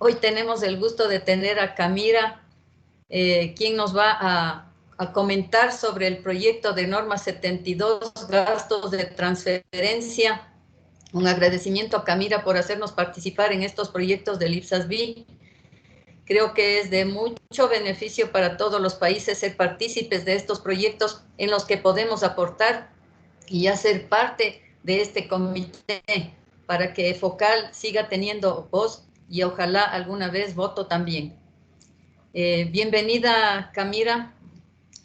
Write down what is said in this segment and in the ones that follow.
Hoy tenemos el gusto de tener a Camila, quien nos va a comentar sobre el proyecto de norma 72, gastos de transferencia. Un agradecimiento a Camila por hacernos participar en estos proyectos del IPSAS-B. Creo que es de mucho beneficio para todos los países ser partícipes de estos proyectos en los que podemos aportar y ya ser parte de este comité para que FOCAL siga teniendo voz y ojalá alguna vez voto también. Bienvenida, Camila.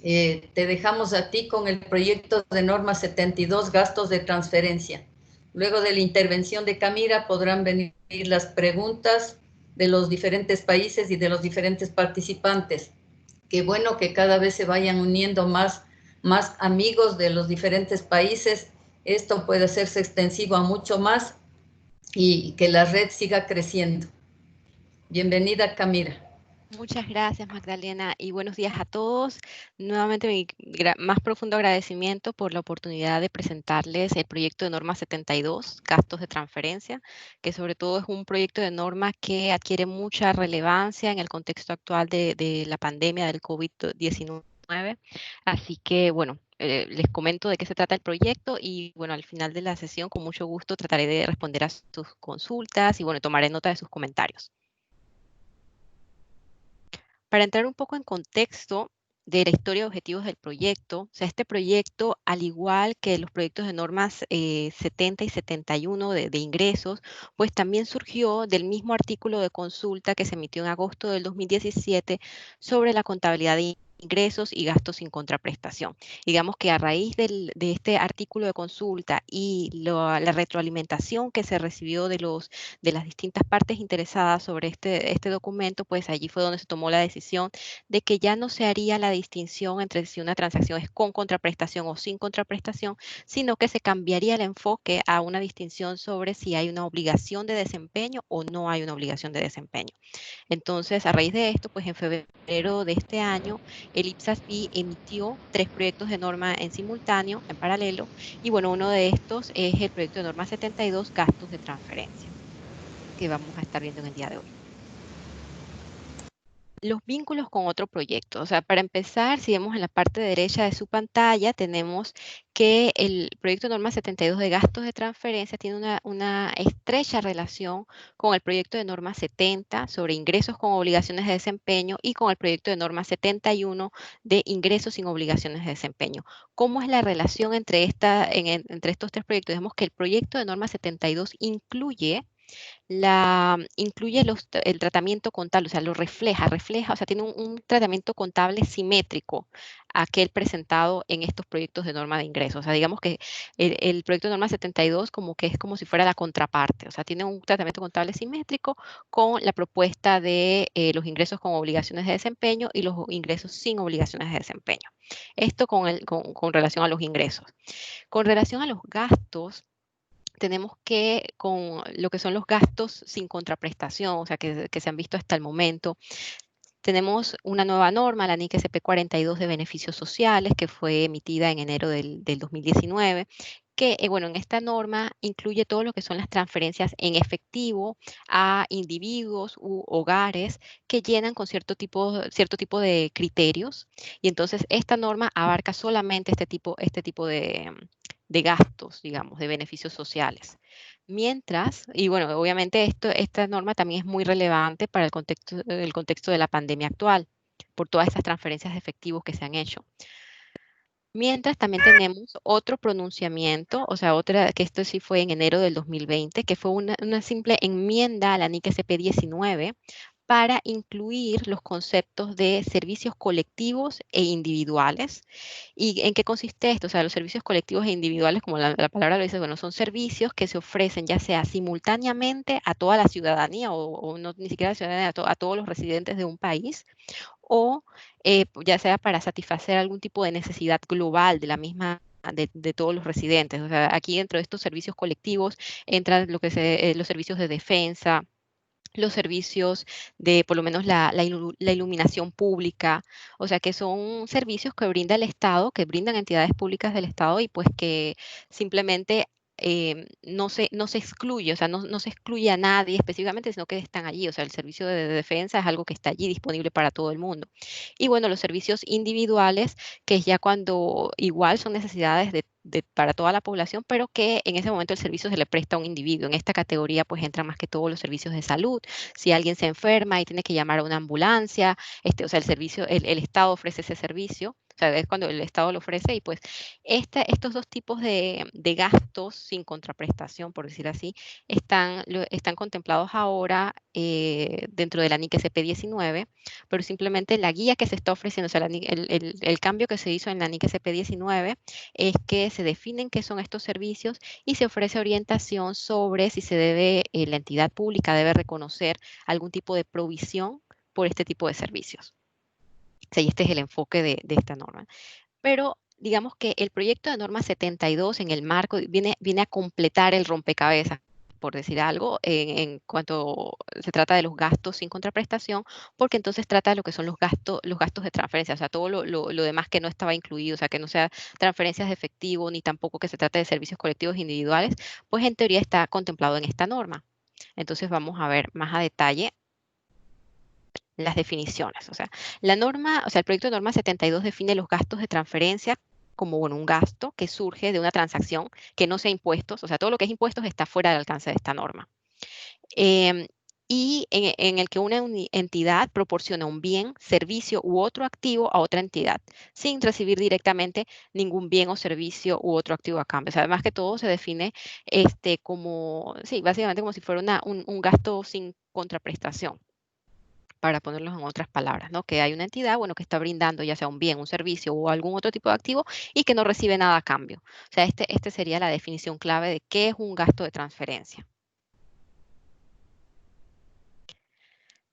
Te dejamos a ti con el proyecto de norma 72, gastos de transferencia. Luego de la intervención de Camila podrán venir las preguntas de los diferentes países y de los diferentes participantes. Qué bueno que cada vez se vayan uniendo más amigos de los diferentes países. Esto puede hacerse extensivo a mucho más y que la red siga creciendo. Bienvenida, Camila. Muchas gracias, Magdalena, y buenos días a todos. Nuevamente, mi más profundo agradecimiento por la oportunidad de presentarles el proyecto de norma 72, gastos de transferencia, que sobre todo es un proyecto de norma que adquiere mucha relevancia en el contexto actual de la pandemia del COVID-19. Así que, bueno, les comento de qué se trata el proyecto y, bueno, al final de la sesión, con mucho gusto, trataré de responder a sus consultas y, bueno, tomaré nota de sus comentarios. Para entrar un poco en contexto de la historia y objetivos del proyecto, o sea, este proyecto, al igual que los proyectos de normas 70 y 71 de ingresos, pues también surgió del mismo artículo de consulta que se emitió en agosto del 2017 sobre la contabilidad de ingresos y gastos sin contraprestación. Digamos que a raíz de este artículo de consulta y la retroalimentación que se recibió de las distintas partes interesadas sobre este documento, pues allí fue donde se tomó la decisión de que ya no se haría la distinción entre si una transacción es con contraprestación o sin contraprestación, sino que se cambiaría el enfoque a una distinción sobre si hay una obligación de desempeño o no hay una obligación de desempeño. Entonces, a raíz de esto, pues en febrero de este año, el IPSAS-B emitió 3 proyectos de norma en simultáneo, en paralelo, y bueno, uno de estos es el proyecto de norma 72, gastos de transferencia, que vamos a estar viendo en el día de hoy. Los vínculos con otro proyecto. O sea, para empezar, si vemos en la parte derecha de su pantalla, tenemos que el proyecto norma 72 de gastos de transferencia tiene una estrecha relación con el proyecto de norma 70 sobre ingresos con obligaciones de desempeño y con el proyecto de norma 71 de ingresos sin obligaciones de desempeño. ¿Cómo es la relación entre estos 3 proyectos? Vemos que el proyecto de norma 72 incluye el tratamiento contable, o sea, lo refleja, o sea, tiene un tratamiento contable simétrico a aquel presentado en estos proyectos de norma de ingresos. O sea, digamos que el proyecto de norma 72 como que es como si fuera la contraparte, o sea, tiene un tratamiento contable simétrico con la propuesta de los ingresos con obligaciones de desempeño y los ingresos sin obligaciones de desempeño. Esto con relación a los ingresos. Con relación a los gastos, tenemos que con lo que son los gastos sin contraprestación, o sea, que se han visto hasta el momento, tenemos una nueva norma, la NIC SP 42 de beneficios sociales, que fue emitida en enero del 2019, que, bueno, en esta norma incluye todo lo que son las transferencias en efectivo a individuos u hogares que llenan con cierto tipo de criterios. Y entonces esta norma abarca solamente este tipo de gastos, digamos, de beneficios sociales. Mientras, y bueno, obviamente esta norma también es muy relevante para el contexto de la pandemia actual, por todas estas transferencias de efectivos que se han hecho. Mientras también tenemos otro pronunciamiento, o sea, que esto sí fue en enero del 2020, que fue una simple enmienda a la NIC SP 19 para incluir los conceptos de servicios colectivos e individuales. ¿Y en qué consiste esto? O sea, los servicios colectivos e individuales, como la palabra lo dice, bueno, son servicios que se ofrecen ya sea simultáneamente a toda la ciudadanía o no, ni siquiera a la ciudadanía, a todos los residentes de un país, o ya sea para satisfacer algún tipo de necesidad global de la misma de todos los residentes. O sea, aquí dentro de estos servicios colectivos entran los servicios de defensa, los servicios de por lo menos la iluminación pública, o sea que son servicios que brinda el Estado, que brindan entidades públicas del Estado y pues que simplemente no se excluye, o sea, no se excluye a nadie específicamente, sino que están allí. O sea, el servicio de defensa es algo que está allí disponible para todo el mundo. Y bueno, los servicios individuales, que es ya cuando igual son necesidades para toda la población, pero que en ese momento el servicio se le presta a un individuo. En esta categoría pues entran más que todo los servicios de salud. Si alguien se enferma y tiene que llamar a una ambulancia, o sea, el Estado ofrece ese servicio. O sea, es cuando el Estado lo ofrece y pues estos dos tipos de gastos sin contraprestación, por decir así, están contemplados ahora dentro de la NIC SP19, pero simplemente la guía que se está ofreciendo, o sea, el cambio que se hizo en la NIC SP19 es que se definen qué son estos servicios y se ofrece orientación sobre si la entidad pública debe reconocer algún tipo de provisión por este tipo de servicios. O sea, y este es el enfoque de esta norma. Pero digamos que el proyecto de norma 72 en el marco viene a completar el rompecabezas, por decir algo, en cuanto se trata de los gastos sin contraprestación, porque entonces trata de lo que son los gastos de transferencia, o sea, todo lo demás que no estaba incluido, o sea, que no sea transferencias de efectivo, ni tampoco que se trate de servicios colectivos individuales, pues en teoría está contemplado en esta norma. Entonces vamos a ver más a detalle las definiciones. O sea, el proyecto de norma 72 define los gastos de transferencia como bueno, un gasto que surge de una transacción que no sea impuestos, o sea, todo lo que es impuestos está fuera del alcance de esta norma. Y en el que una entidad proporciona un bien, servicio u otro activo a otra entidad, sin recibir directamente ningún bien o servicio u otro activo a cambio. O sea, además que todo se define como, sí, básicamente como si fuera un gasto sin contraprestación, para ponerlos en otras palabras, ¿no? Que hay una entidad, bueno, que está brindando ya sea un bien, un servicio o algún otro tipo de activo y que no recibe nada a cambio. O sea, este sería la definición clave de qué es un gasto de transferencia.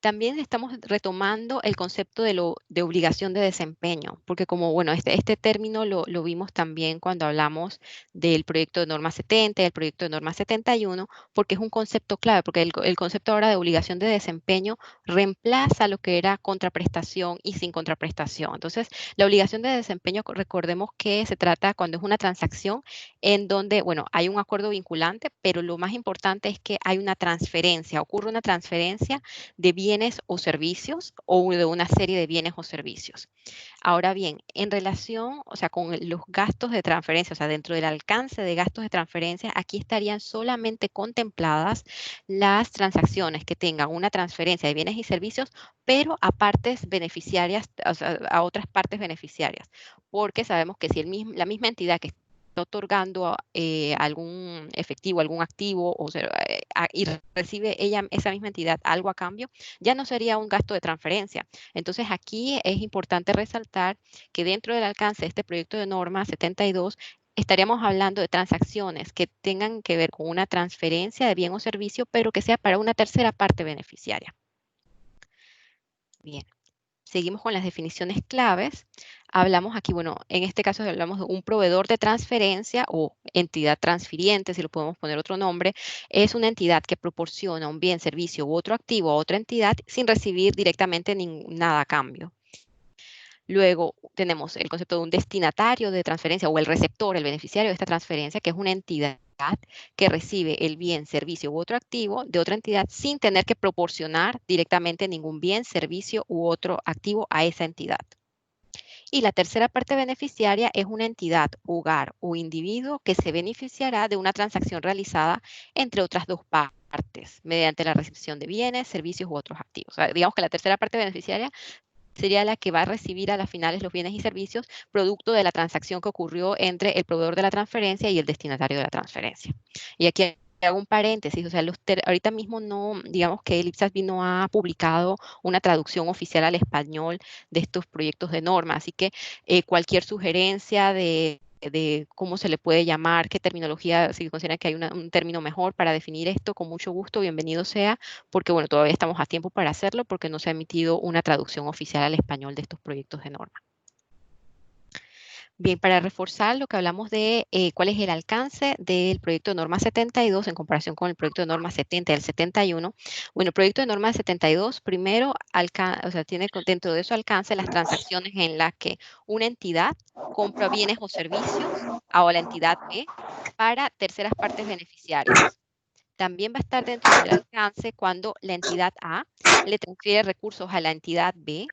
También estamos retomando el concepto de obligación de desempeño, porque como, bueno, este término lo vimos también cuando hablamos del proyecto de norma 70 y el proyecto de norma 71, porque es un concepto clave, porque el concepto ahora de obligación de desempeño reemplaza lo que era contraprestación y sin contraprestación. Entonces, la obligación de desempeño, recordemos que se trata cuando es una transacción en donde, bueno, hay un acuerdo vinculante, pero lo más importante es que hay una transferencia, ocurre una transferencia de bienes o servicios o de una serie de bienes o servicios. Ahora bien, en relación, o sea, con los gastos de transferencia, o sea, dentro del alcance de gastos de transferencia, aquí estarían solamente contempladas las transacciones que tengan una transferencia de bienes y servicios, pero a partes beneficiarias, o sea, a otras partes beneficiarias, porque sabemos que si la misma entidad que está otorgando algún efectivo, algún activo, o sea, y recibe esa misma entidad algo a cambio, ya no sería un gasto de transferencia. Entonces aquí es importante resaltar que dentro del alcance de este proyecto de norma 72 estaríamos hablando de transacciones que tengan que ver con una transferencia de bien o servicio, pero que sea para una tercera parte beneficiaria. Bien. Seguimos con las definiciones claves. Hablamos aquí, bueno, en este caso hablamos de un proveedor de transferencia o entidad transfiriente, si lo podemos poner otro nombre, es una entidad que proporciona un bien, servicio u otro activo a otra entidad sin recibir directamente nada a cambio. Luego tenemos el concepto de un destinatario de transferencia o el receptor, el beneficiario de esta transferencia, que es una entidad que recibe el bien, servicio u otro activo de otra entidad sin tener que proporcionar directamente ningún bien, servicio u otro activo a esa entidad. Y la tercera parte beneficiaria es una entidad, hogar o individuo que se beneficiará de una transacción realizada entre otras dos partes mediante la recepción de bienes, servicios u otros activos. O sea, digamos que la tercera parte beneficiaria sería la que va a recibir a las finales los bienes y servicios producto de la transacción que ocurrió entre el proveedor de la transferencia y el destinatario de la transferencia. Y aquí hago un paréntesis, o sea, ahorita mismo no, digamos que el IPSAS no ha publicado una traducción oficial al español de estos proyectos de norma, así que cualquier sugerencia de cómo se le puede llamar, qué terminología, si consideran que hay un término mejor para definir esto, con mucho gusto, bienvenido sea, porque bueno, todavía estamos a tiempo para hacerlo porque no se ha emitido una traducción oficial al español de estos proyectos de norma. Bien, para reforzar lo que hablamos de cuál es el alcance del proyecto de norma 72 en comparación con el proyecto de norma 70 y el 71. Bueno, el proyecto de norma 72 primero tiene dentro de su alcance las transacciones en las que una entidad compra bienes o servicios a la entidad B para terceras partes beneficiarias. También va a estar dentro del alcance cuando la entidad A le transfiere recursos a la entidad B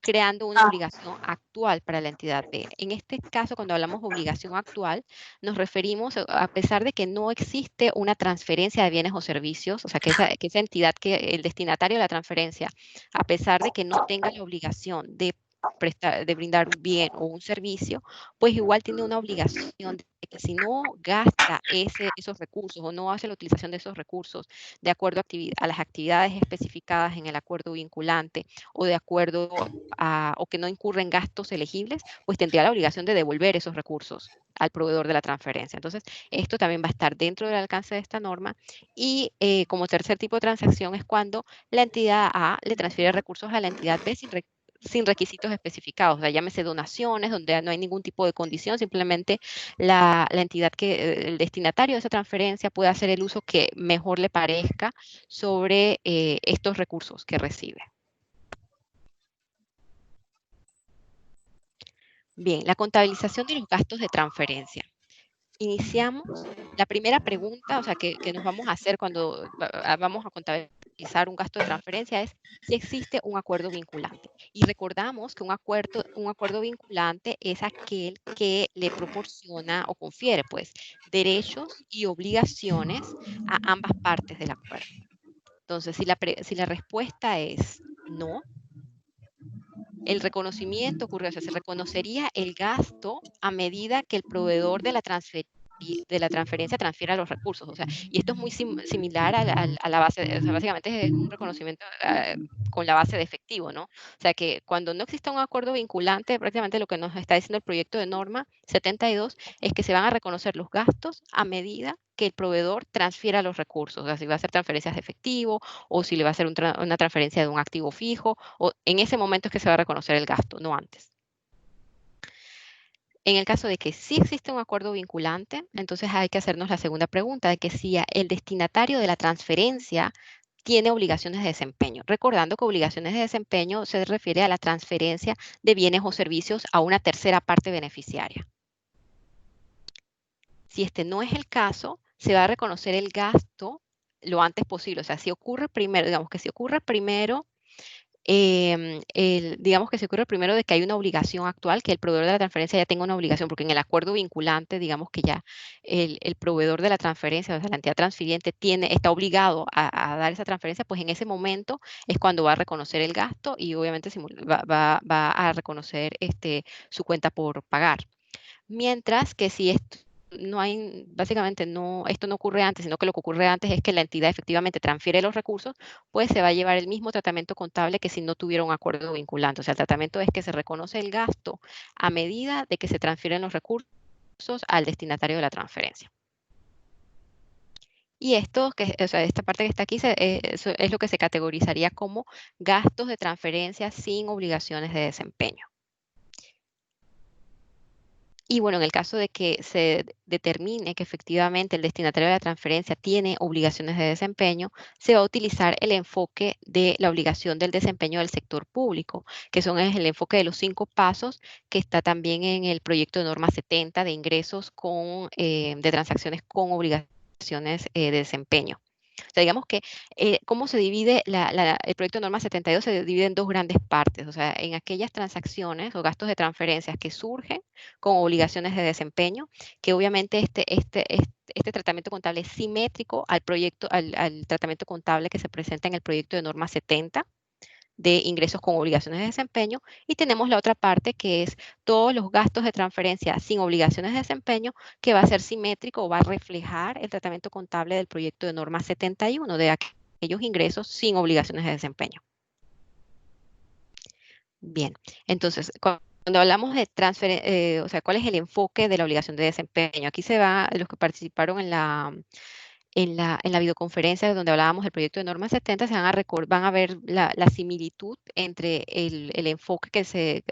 creando una obligación actual para la entidad B. En este caso, cuando hablamos de obligación actual, nos referimos a pesar de que no existe una transferencia de bienes o servicios, o sea, que esa entidad, que el destinatario de la transferencia, a pesar de que no tenga la obligación de brindar un bien o un servicio, pues igual tiene una obligación de que si no gasta esos recursos o no hace la utilización de esos recursos de acuerdo a las actividades especificadas en el acuerdo vinculante o de acuerdo o que no incurre en gastos elegibles, pues tendría la obligación de devolver esos recursos al proveedor de la transferencia. Entonces, esto también va a estar dentro del alcance de esta norma. Y como tercer tipo de transacción es cuando la entidad A le transfiere recursos a la entidad B sin requisitos especificados, o sea, llámese donaciones, donde no hay ningún tipo de condición, simplemente la entidad el destinatario de esa transferencia puede hacer el uso que mejor le parezca sobre estos recursos que recibe. Bien, la contabilización de los gastos de transferencia. Iniciamos la primera pregunta, o sea, que nos vamos a hacer cuando vamos a contabilizar un gasto de transferencia es si existe un acuerdo vinculante. Y recordamos que un acuerdo vinculante es aquel que le proporciona o confiere, pues, derechos y obligaciones a ambas partes del acuerdo. Entonces, si la respuesta es no, el reconocimiento ocurre, o sea, se reconocería el gasto a medida que el proveedor de la transferencia transfiera los recursos. O sea, y esto es muy similar a la base, o sea, básicamente es un reconocimiento con la base de efectivo, ¿no? O sea, que cuando no existe un acuerdo vinculante, prácticamente lo que nos está diciendo el proyecto de norma 72 es que se van a reconocer los gastos a medida que el proveedor transfiera los recursos. O sea, si va a hacer transferencias de efectivo o si le va a hacer una transferencia de un activo fijo, o en ese momento es que se va a reconocer el gasto, no antes. En el caso de que sí existe un acuerdo vinculante, entonces hay que hacernos la segunda pregunta de que si el destinatario de la transferencia tiene obligaciones de desempeño. Recordando que obligaciones de desempeño se refiere a la transferencia de bienes o servicios a una tercera parte beneficiaria. Si este no es el caso, se va a reconocer el gasto lo antes posible. O sea, si ocurre primero, digamos que si ocurre primero digamos que se ocurre primero de que hay una obligación actual, que el proveedor de la transferencia ya tenga una obligación, porque en el acuerdo vinculante, digamos que ya el proveedor de la transferencia, o sea, la entidad transfiriente, está obligado a dar esa transferencia, pues en ese momento es cuando va a reconocer el gasto y obviamente va a reconocer su cuenta por pagar. Mientras que si esto no hay, básicamente esto no ocurre antes, sino que lo que ocurre antes es que la entidad efectivamente transfiere los recursos, pues se va a llevar el mismo tratamiento contable que si no tuviera un acuerdo vinculante. O sea, el tratamiento es que se reconoce el gasto a medida de que se transfieren los recursos al destinatario de la transferencia. Y esto, o sea, esta parte que está aquí eso es lo que se categorizaría como gastos de transferencia sin obligaciones de desempeño. Y bueno, en el caso de que se determine que efectivamente el destinatario de la transferencia tiene obligaciones de desempeño, se va a utilizar el enfoque de la obligación del desempeño del sector público, que es el enfoque de los 5 pasos que está también en el proyecto de norma 70 de ingresos de transacciones con obligaciones de desempeño. O sea, digamos que cómo se divide el proyecto de norma 72 se divide en 2 grandes partes, o sea, en aquellas transacciones o gastos de transferencias que surgen con obligaciones de desempeño, que obviamente este tratamiento contable es simétrico al tratamiento contable que se presenta en el proyecto de norma 70 de ingresos con obligaciones de desempeño, y tenemos la otra parte que es todos los gastos de transferencia sin obligaciones de desempeño, que va a ser simétrico o va a reflejar el tratamiento contable del proyecto de norma 71 de aquellos ingresos sin obligaciones de desempeño. Bien, entonces, cuando hablamos de o sea, ¿cuál es el enfoque de la obligación de desempeño? Aquí los que participaron en la videoconferencia donde hablábamos del proyecto de norma 70, van a ver la similitud entre el enfoque que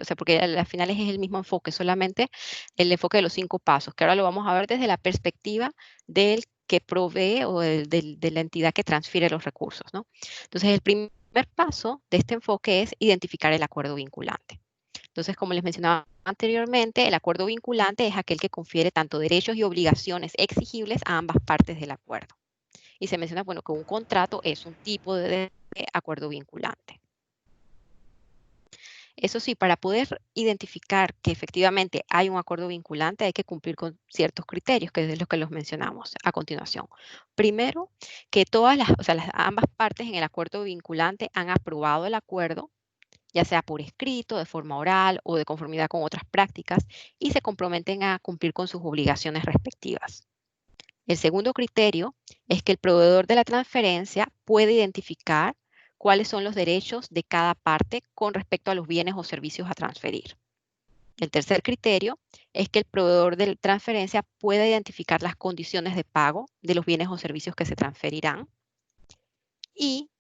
o sea, porque al final es el mismo enfoque, solamente el enfoque de los 5 pasos, que ahora lo vamos a ver desde la perspectiva del que provee o de la entidad que transfiere los recursos, ¿no? Entonces, el primer paso de este enfoque es identificar el acuerdo vinculante. Entonces, como les mencionaba anteriormente, el acuerdo vinculante es aquel que confiere tanto derechos y obligaciones exigibles a ambas partes del acuerdo. Y se menciona, bueno, que un contrato es un tipo de acuerdo vinculante. Eso sí, para poder identificar que efectivamente hay un acuerdo vinculante, hay que cumplir con ciertos criterios, que es lo que los mencionamos a continuación. Primero, que o sea, ambas partes en el acuerdo vinculante han aprobado el acuerdo, ya sea por escrito, de forma oral o de conformidad con otras prácticas, y se comprometen a cumplir con sus obligaciones respectivas. El segundo criterio es que el proveedor de la transferencia puede identificar cuáles son los derechos de cada parte con respecto a los bienes o servicios a transferir. El tercer criterio es que el proveedor de la transferencia pueda identificar las condiciones de pago de los bienes o servicios que se transferirán. Y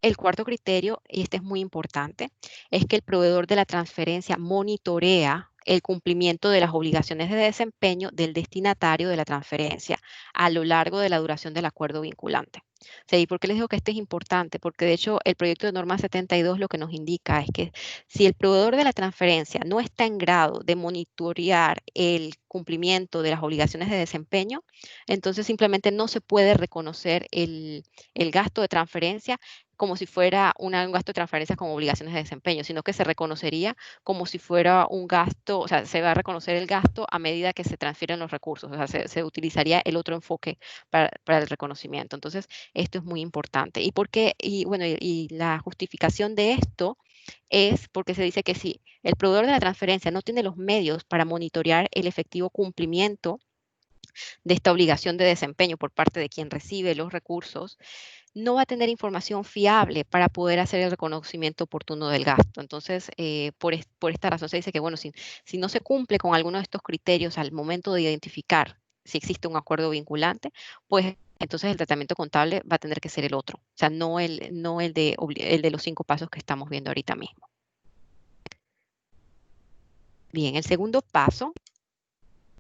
el cuarto criterio, y este es muy importante, es que el proveedor de la transferencia monitorea el cumplimiento de las obligaciones de desempeño del destinatario de la transferencia a lo largo de la duración del acuerdo vinculante. ¿Sí? ¿Y por qué les digo que este es importante? Porque de hecho el proyecto de norma 72 lo que nos indica es que si el proveedor de la transferencia no está en grado de monitorear el cumplimiento de las obligaciones de desempeño, entonces simplemente no se puede reconocer el gasto de transferencia como si fuera un gasto de transferencias con obligaciones de desempeño, sino que se reconocería como si fuera un gasto, o sea, se va a reconocer el gasto a medida que se transfieren los recursos, o sea, se utilizaría el otro enfoque para el reconocimiento. Entonces, esto es muy importante. ¿Y por qué? Y bueno, y la justificación de esto es porque se dice que si el proveedor de la transferencia no tiene los medios para monitorear el efectivo cumplimiento de esta obligación de desempeño por parte de quien recibe los recursos, no va a tener información fiable para poder hacer el reconocimiento oportuno del gasto. Entonces, por esta razón se dice que, bueno, si no se cumple con alguno de estos criterios al momento de identificar si existe un acuerdo vinculante, pues entonces el tratamiento contable va a tener que ser el otro, o sea, no el de los 5 pasos que estamos viendo ahorita mismo. Bien, el segundo paso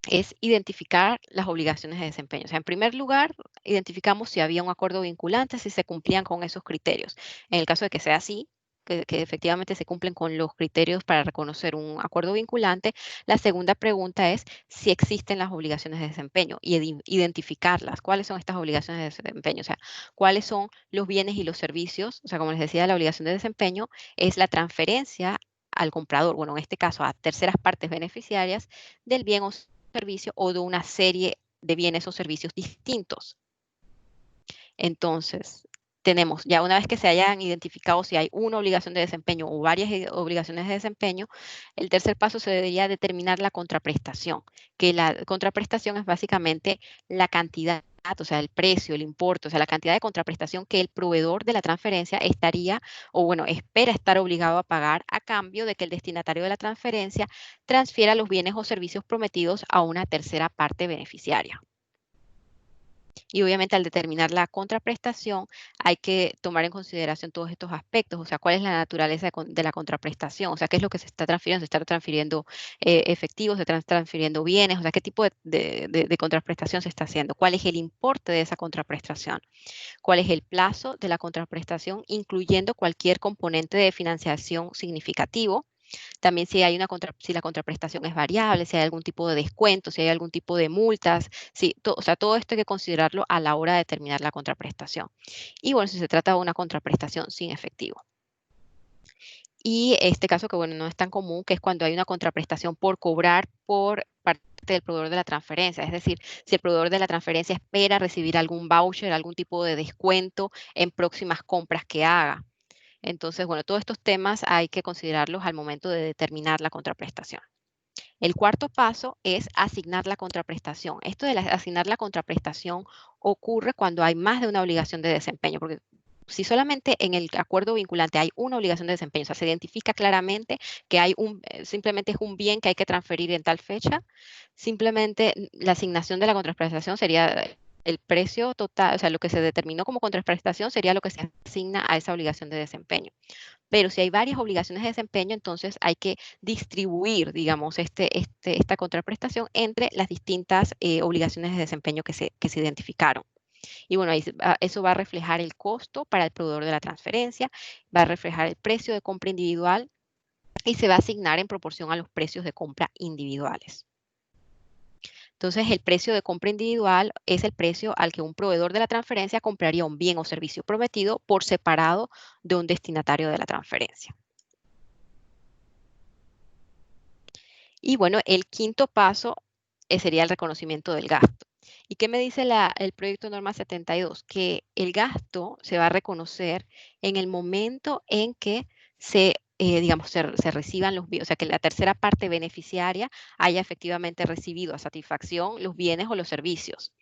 es identificar las obligaciones de desempeño. O sea, en primer lugar, identificamos si había un acuerdo vinculante, si se cumplían con esos criterios. En el caso de que sea así, que efectivamente se cumplen con los criterios para reconocer un acuerdo vinculante, la segunda pregunta es si existen las obligaciones de desempeño y identificarlas. ¿Cuáles son estas obligaciones de desempeño? O sea, ¿cuáles son los bienes y los servicios? O sea, como les decía, la obligación de desempeño es la transferencia al comprador, bueno, en este caso a terceras partes beneficiarias del bien o servicio o de una serie de bienes o servicios distintos. Entonces, tenemos, ya una vez que se hayan identificado si hay una obligación de desempeño o varias obligaciones de desempeño, el tercer paso se debería determinar la contraprestación, que la contraprestación es básicamente la cantidad, o sea, el precio, el importe, o sea, la cantidad de contraprestación que el proveedor de la transferencia estaría, o bueno, espera estar obligado a pagar a cambio de que el destinatario de la transferencia transfiera los bienes o servicios prometidos a una tercera parte beneficiaria. Y obviamente al determinar la contraprestación hay que tomar en consideración todos estos aspectos, o sea, cuál es la naturaleza de la contraprestación, o sea, qué es lo que se está transfiriendo, se está transfiriendo efectivos, se están transfiriendo bienes, o sea, qué tipo de contraprestación se está haciendo, cuál es el importe de esa contraprestación, cuál es el plazo de la contraprestación, incluyendo cualquier componente de financiación significativo. También si la contraprestación es variable, si hay algún tipo de descuento, si hay algún tipo de multas, o sea, todo esto hay que considerarlo a la hora de determinar la contraprestación. Y bueno, si se trata de una contraprestación sin efectivo. Y este caso que, bueno, no es tan común, que es cuando hay una contraprestación por cobrar por parte del proveedor de la transferencia. Es decir, si el proveedor de la transferencia espera recibir algún voucher, algún tipo de descuento en próximas compras que haga. Entonces, bueno, todos estos temas hay que considerarlos al momento de determinar la contraprestación. El cuarto paso es asignar la contraprestación. Esto de asignar la contraprestación ocurre cuando hay más de una obligación de desempeño, porque si solamente en el acuerdo vinculante hay una obligación de desempeño, o sea, se identifica claramente que hay simplemente es un bien que hay que transferir en tal fecha, simplemente la asignación de la contraprestación sería el precio total, o sea, lo que se determinó como contraprestación sería lo que se asigna a esa obligación de desempeño. Pero si hay varias obligaciones de desempeño, entonces hay que distribuir, digamos, esta contraprestación entre las distintas obligaciones de desempeño que se identificaron. Y bueno, eso va a reflejar el costo para el proveedor de la transferencia, va a reflejar el precio de compra individual y se va a asignar en proporción a los precios de compra individuales. Entonces, el precio de compra individual es el precio al que un proveedor de la transferencia compraría un bien o servicio prometido por separado de un destinatario de la transferencia. Y bueno, el quinto paso sería el reconocimiento del gasto. ¿Y qué me dice el proyecto de norma 72? Que el gasto se va a reconocer en el momento en que digamos, se reciban los bienes, o sea, que la tercera parte beneficiaria haya efectivamente recibido a satisfacción los bienes o los servicios.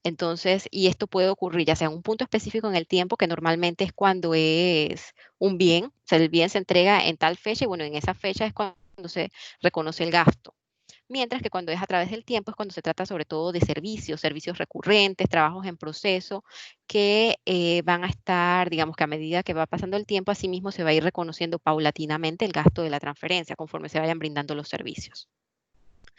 Entonces, y esto puede ocurrir ya sea en un punto específico en el tiempo, que normalmente es cuando es un bien, o sea, el bien se entrega en tal fecha y bueno, en esa fecha es cuando se reconoce el gasto. Mientras que cuando es a través del tiempo es cuando se trata sobre todo de servicios recurrentes, trabajos en proceso, que van a estar, digamos que a medida que va pasando el tiempo, asimismo se va a ir reconociendo paulatinamente el gasto de la transferencia conforme se vayan brindando los servicios.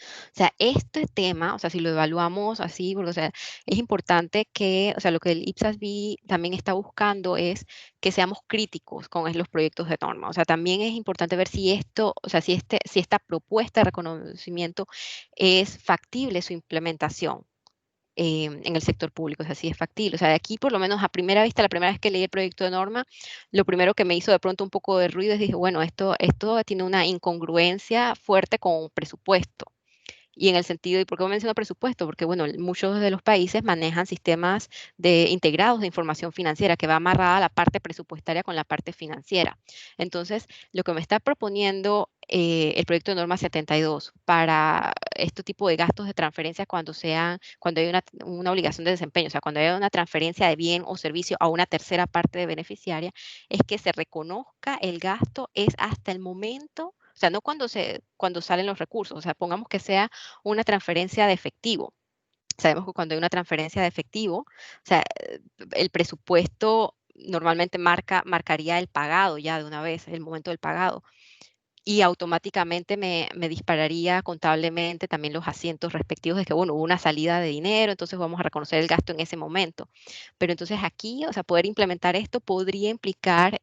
O sea, este tema, o sea, si lo evaluamos así, porque, o sea, es importante que, o sea, lo que el IPSAS-B también está buscando es que seamos críticos con los proyectos de norma. O sea, también es importante ver si esto, o sea, si esta propuesta de reconocimiento es factible su implementación en el sector público, o sea, si es factible. O sea, aquí por lo menos a primera vista, la primera vez que leí el proyecto de norma, lo primero que me hizo de pronto un poco de ruido es dije, bueno, esto tiene una incongruencia fuerte con presupuesto. Y en el sentido, ¿y por qué menciono presupuesto? Porque, bueno, muchos de los países manejan sistemas integrados de información financiera que va amarrada a la parte presupuestaria con la parte financiera. Entonces, lo que me está proponiendo el proyecto de norma 72 para este tipo de gastos de transferencia cuando hay una obligación de desempeño, o sea, cuando hay una transferencia de bien o servicio a una tercera parte de beneficiaria, es que se reconozca el gasto es hasta el momento, o sea, no cuando salen los recursos, o sea, pongamos que sea una transferencia de efectivo. Sabemos que cuando hay una transferencia de efectivo, o sea, el presupuesto normalmente marcaría el pagado ya de una vez, el momento del pagado y automáticamente me dispararía contablemente también los asientos respectivos de que, bueno, hubo una salida de dinero, entonces vamos a reconocer el gasto en ese momento. Pero entonces aquí, o sea, poder implementar esto podría implicar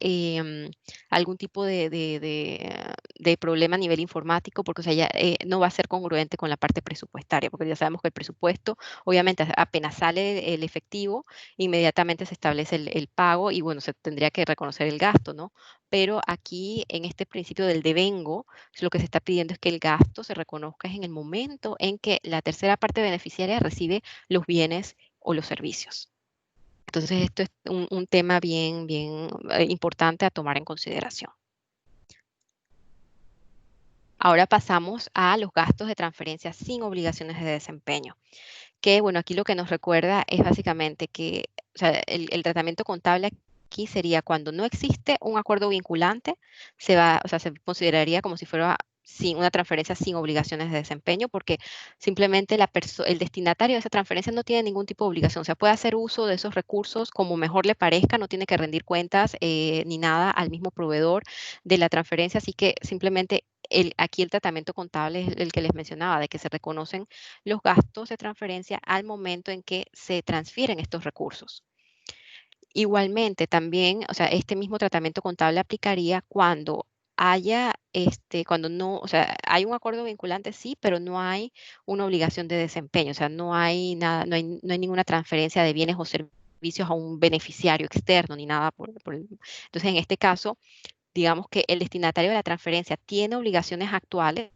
algún tipo de problema a nivel informático, porque, o sea, ya no va a ser congruente con la parte presupuestaria, porque ya sabemos que el presupuesto, obviamente, apenas sale el efectivo, inmediatamente se establece el pago y, bueno, se tendría que reconocer el gasto, ¿no? Pero aquí en este principio del devengo, lo que se está pidiendo es que el gasto se reconozca en el momento en que la tercera parte beneficiaria recibe los bienes o los servicios. Entonces, esto es un tema bien importante a tomar en consideración. Ahora pasamos a los gastos de transferencia sin obligaciones de desempeño, que bueno, aquí lo que nos recuerda es básicamente que, o sea, el tratamiento contable aquí sería cuando no existe un acuerdo vinculante, o sea, se consideraría como si fuera una transferencia sin obligaciones de desempeño, porque simplemente el destinatario de esa transferencia no tiene ningún tipo de obligación, o sea, puede hacer uso de esos recursos como mejor le parezca, no tiene que rendir cuentas ni nada al mismo proveedor de la transferencia, así que simplemente aquí el tratamiento contable es el que les mencionaba, de que se reconocen los gastos de transferencia al momento en que se transfieren estos recursos. Igualmente, también, o sea, este mismo tratamiento contable aplicaría cuando cuando no, o sea, hay un acuerdo vinculante, sí, pero no hay una obligación de desempeño, o sea, no hay nada, no hay ninguna transferencia de bienes o servicios a un beneficiario externo ni nada Entonces, en este caso, digamos que el destinatario de la transferencia tiene obligaciones actuales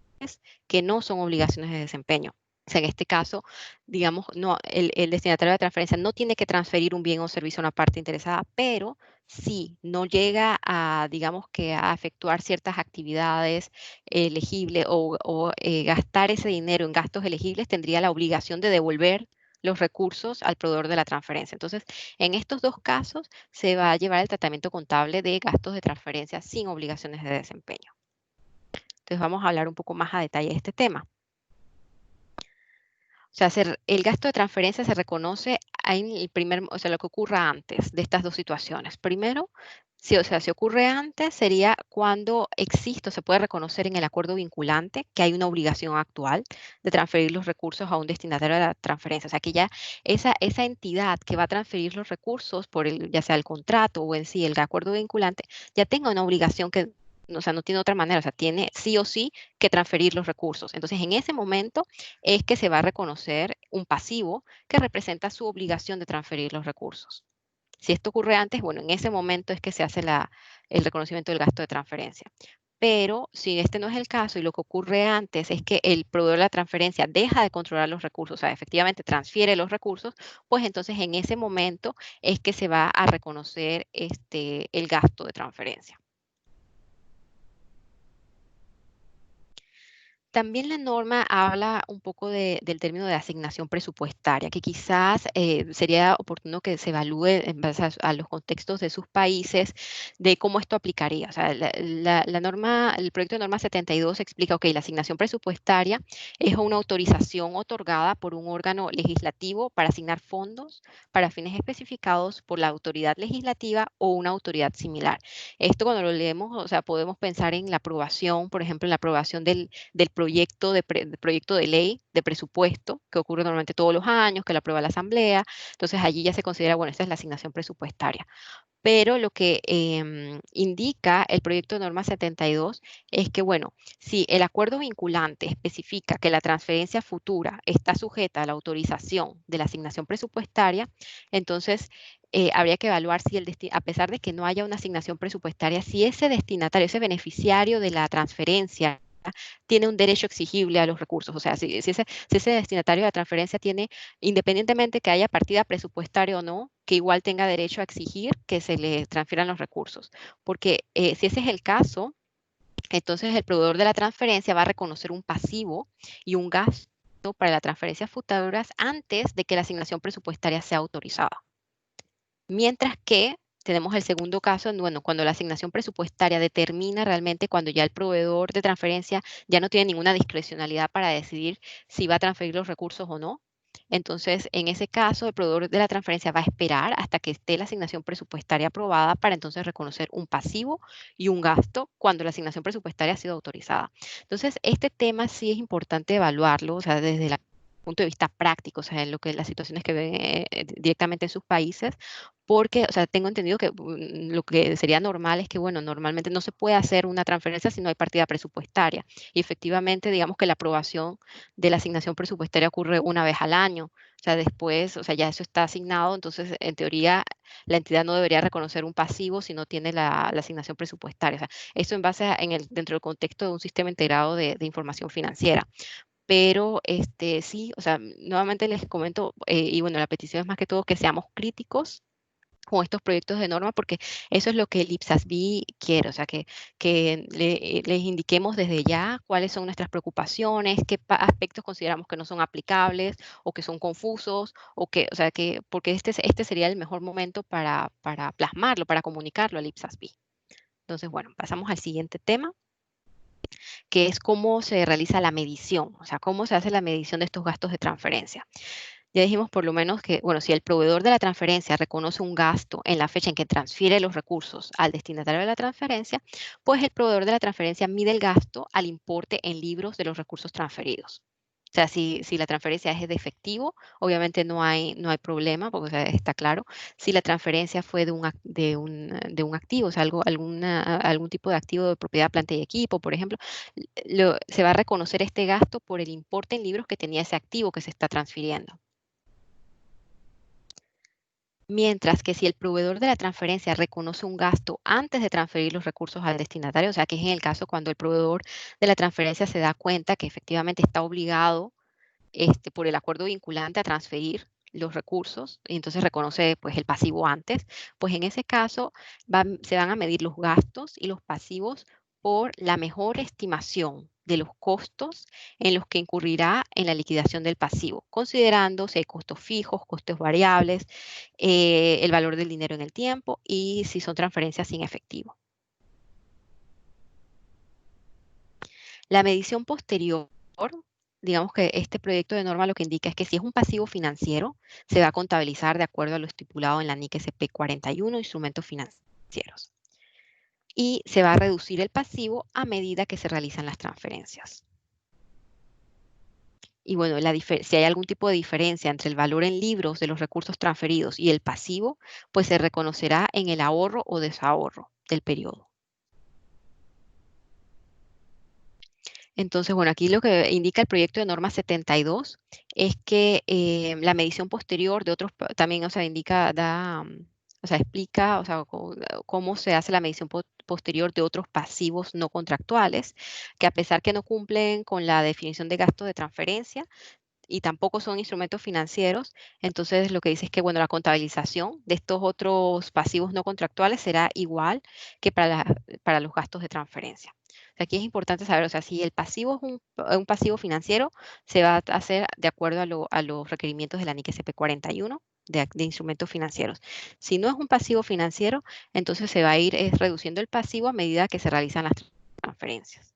que no son obligaciones de desempeño. O sea, en este caso, digamos, no, el destinatario de la transferencia no tiene que transferir un bien o servicio a una parte interesada, pero si no llega a, digamos, que a efectuar ciertas actividades elegibles o gastar ese dinero en gastos elegibles, tendría la obligación de devolver los recursos al proveedor de la transferencia. Entonces, en estos dos casos se va a llevar el tratamiento contable de gastos de transferencia sin obligaciones de desempeño. Entonces, vamos a hablar un poco más a detalle de este tema. O sea, el gasto de transferencia se reconoce en el primer, o sea, lo que ocurra antes de estas dos situaciones. Primero, si, o sea, si ocurre antes, sería cuando existe o se puede reconocer en el acuerdo vinculante que hay una obligación actual de transferir los recursos a un destinatario de la transferencia. O sea, que ya esa entidad que va a transferir los recursos por ya sea el contrato o en sí el acuerdo vinculante, ya tenga una obligación que, o sea, no tiene otra manera, o sea, tiene sí o sí que transferir los recursos. Entonces, en ese momento es que se va a reconocer un pasivo que representa su obligación de transferir los recursos. Si esto ocurre antes, bueno, en ese momento es que se hace el reconocimiento del gasto de transferencia. Pero si este no es el caso y lo que ocurre antes es que el proveedor de la transferencia deja de controlar los recursos, o sea, efectivamente transfiere los recursos, pues entonces en ese momento es que se va a reconocer el gasto de transferencia. También la norma habla un poco del término de asignación presupuestaria, que quizás sería oportuno que se evalúe en base a los contextos de sus países de cómo esto aplicaría. O sea, la norma, el proyecto de norma 72 explica, ok, la asignación presupuestaria es una autorización otorgada por un órgano legislativo para asignar fondos para fines especificados por la autoridad legislativa o una autoridad similar. Esto cuando lo leemos, o sea, podemos pensar en la aprobación, por ejemplo, en la aprobación del proyecto de ley de presupuesto, que ocurre normalmente todos los años, que lo aprueba la Asamblea. Entonces allí ya se considera, bueno, esta es la asignación presupuestaria. Pero lo que indica el proyecto de norma 72 es que, bueno, si el acuerdo vinculante especifica que la transferencia futura está sujeta a la autorización de la asignación presupuestaria, entonces habría que evaluar si a pesar de que no haya una asignación presupuestaria, si ese destinatario, ese beneficiario de la transferencia, tiene un derecho exigible a los recursos. O sea, si ese destinatario de la transferencia tiene, independientemente que haya partida presupuestaria o no, que igual tenga derecho a exigir que se le transfieran los recursos. Porque si ese es el caso, entonces el proveedor de la transferencia va a reconocer un pasivo y un gasto para las transferencias futuras antes de que la asignación presupuestaria sea autorizada. Mientras que tenemos el segundo caso, bueno, cuando la asignación presupuestaria determina realmente cuando ya el proveedor de transferencia ya no tiene ninguna discrecionalidad para decidir si va a transferir los recursos o no. Entonces, en ese caso, el proveedor de la transferencia va a esperar hasta que esté la asignación presupuestaria aprobada para entonces reconocer un pasivo y un gasto cuando la asignación presupuestaria ha sido autorizada. Entonces, este tema sí es importante evaluarlo, o sea, desde el punto de vista práctico, o sea, en lo que las situaciones que ven directamente en sus países, porque, o sea, tengo entendido que lo que sería normal es que, bueno, normalmente no se puede hacer una transferencia si no hay partida presupuestaria. Y efectivamente, digamos que la aprobación de la asignación presupuestaria ocurre una vez al año. O sea, después, o sea, ya eso está asignado, entonces, en teoría, la entidad no debería reconocer un pasivo si no tiene la asignación presupuestaria. O sea, eso en base dentro del contexto de un sistema integrado de información financiera. Pero sí, o sea, nuevamente les comento, y bueno, la petición es más que todo que seamos críticos con estos proyectos de norma, porque eso es lo que el IPSASB quiere, o sea, que les indiquemos desde ya cuáles son nuestras preocupaciones, qué aspectos consideramos que no son aplicables o que son confusos, o que, o sea, porque este sería el mejor momento para plasmarlo, para comunicarlo al IPSASB. Entonces, bueno, pasamos al siguiente tema, que es cómo se realiza la medición, o sea, cómo se hace la medición de estos gastos de transferencia. Ya dijimos por lo menos que, bueno, si el proveedor de la transferencia reconoce un gasto en la fecha en que transfiere los recursos al destinatario de la transferencia, pues el proveedor de la transferencia mide el gasto al importe en libros de los recursos transferidos. O sea, si la transferencia es de efectivo, obviamente no hay problema, porque o sea, está claro. Si la transferencia fue de un activo, o sea, algún tipo de activo de propiedad, planta y equipo, por ejemplo, se va a reconocer este gasto por el importe en libros que tenía ese activo que se está transfiriendo. Mientras que si el proveedor de la transferencia reconoce un gasto antes de transferir los recursos al destinatario, o sea, que es en el caso cuando el proveedor de la transferencia se da cuenta que efectivamente está obligado por el acuerdo vinculante a transferir los recursos y entonces reconoce pues el pasivo antes, pues en ese caso se van a medir los gastos y los pasivos por la mejor estimación de los costos en los que incurrirá en la liquidación del pasivo, considerando si hay costos fijos, costos variables, el valor del dinero en el tiempo y si son transferencias sin efectivo. La medición posterior digamos que este proyecto de norma lo que indica es que si es un pasivo financiero, se va a contabilizar de acuerdo a lo estipulado en la NIC SP 41, instrumentos financieros. Y se va a reducir el pasivo a medida que se realizan las transferencias. Y bueno, si hay algún tipo de diferencia entre el valor en libros de los recursos transferidos y el pasivo, pues se reconocerá en el ahorro o desahorro del periodo. Entonces, bueno, aquí lo que indica el proyecto de norma 72 es que la medición posterior de otros, también, o sea, indica, o sea, explica, o sea, cómo se hace la medición posterior de otros pasivos no contractuales, que a pesar que no cumplen con la definición de gasto de transferencia, y tampoco son instrumentos financieros, entonces lo que dice es que, bueno, la contabilización de estos otros pasivos no contractuales será igual que para los gastos de transferencia. O sea, aquí es importante saber, o sea, si el pasivo es un pasivo financiero, se va a hacer de acuerdo a los requerimientos de la NIC SP 41 de instrumentos financieros. Si no es un pasivo financiero, entonces se va a ir reduciendo el pasivo a medida que se realizan las transferencias.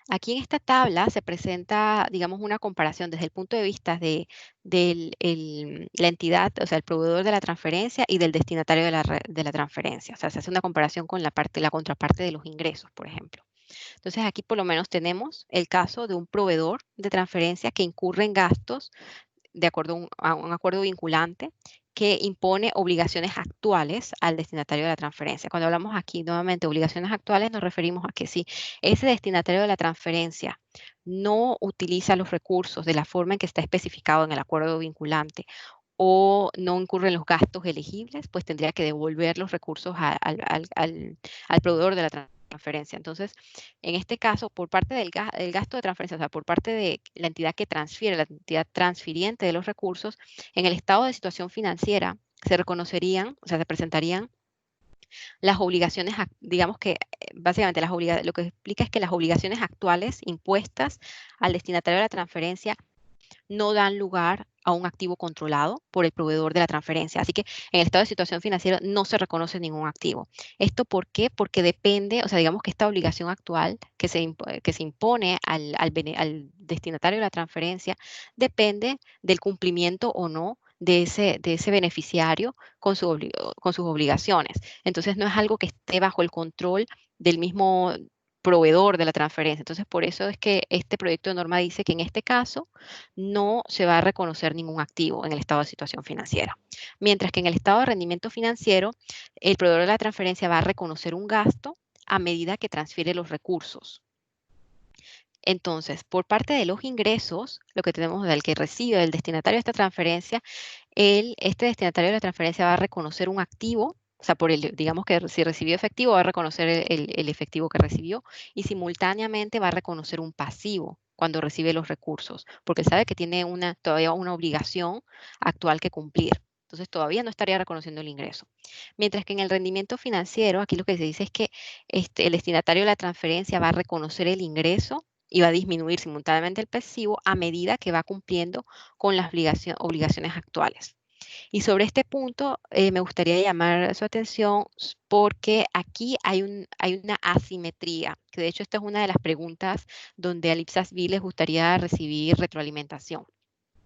Aquí en esta tabla se presenta, digamos, una comparación desde el punto de vista de la entidad, o sea, el proveedor de la transferencia y del destinatario de la transferencia. O sea, se hace una comparación con la contraparte de los ingresos, por ejemplo. Entonces, aquí por lo menos tenemos el caso de un proveedor de transferencia que incurre en gastos de acuerdo a un acuerdo vinculante que impone obligaciones actuales al destinatario de la transferencia. Cuando hablamos aquí nuevamente de obligaciones actuales, nos referimos a que si ese destinatario de la transferencia no utiliza los recursos de la forma en que está especificado en el acuerdo vinculante o no incurre en los gastos elegibles, pues tendría que devolver los recursos al proveedor de la transferencia. Entonces, en este caso, por parte del gasto de transferencia, o sea, por parte de la entidad que transfiere, la entidad transfiriente de los recursos, en el estado de situación financiera se reconocerían, o sea, se presentarían las obligaciones, digamos que básicamente lo que explica es que las obligaciones actuales impuestas al destinatario de la transferencia no dan lugar a un activo controlado por el proveedor de la transferencia. Así que en el estado de situación financiera no se reconoce ningún activo. ¿Esto por qué? Porque depende, o sea, digamos que esta obligación actual que se impone al destinatario de la transferencia depende del cumplimiento o no de ese beneficiario con sus obligaciones. Entonces no es algo que esté bajo el control del mismo proveedor de la transferencia. Entonces, por eso es que este proyecto de norma dice que en este caso no se va a reconocer ningún activo en el estado de situación financiera. Mientras que en el estado de rendimiento financiero, el proveedor de la transferencia va a reconocer un gasto a medida que transfiere los recursos. Entonces, por parte de los ingresos, lo que tenemos del que recibe el destinatario de esta transferencia, este destinatario de la transferencia va a reconocer un activo, o sea, digamos que si recibió efectivo, va a reconocer el efectivo que recibió y simultáneamente va a reconocer un pasivo cuando recibe los recursos, porque sabe que tiene todavía una obligación actual que cumplir. Entonces, todavía no estaría reconociendo el ingreso. Mientras que en el rendimiento financiero, aquí lo que se dice es que el destinatario de la transferencia va a reconocer el ingreso y va a disminuir simultáneamente el pasivo a medida que va cumpliendo con las obligaciones actuales. Y sobre este punto me gustaría llamar su atención porque aquí hay una asimetría, que de hecho esta es una de las preguntas donde al IPSAS-B les gustaría recibir retroalimentación.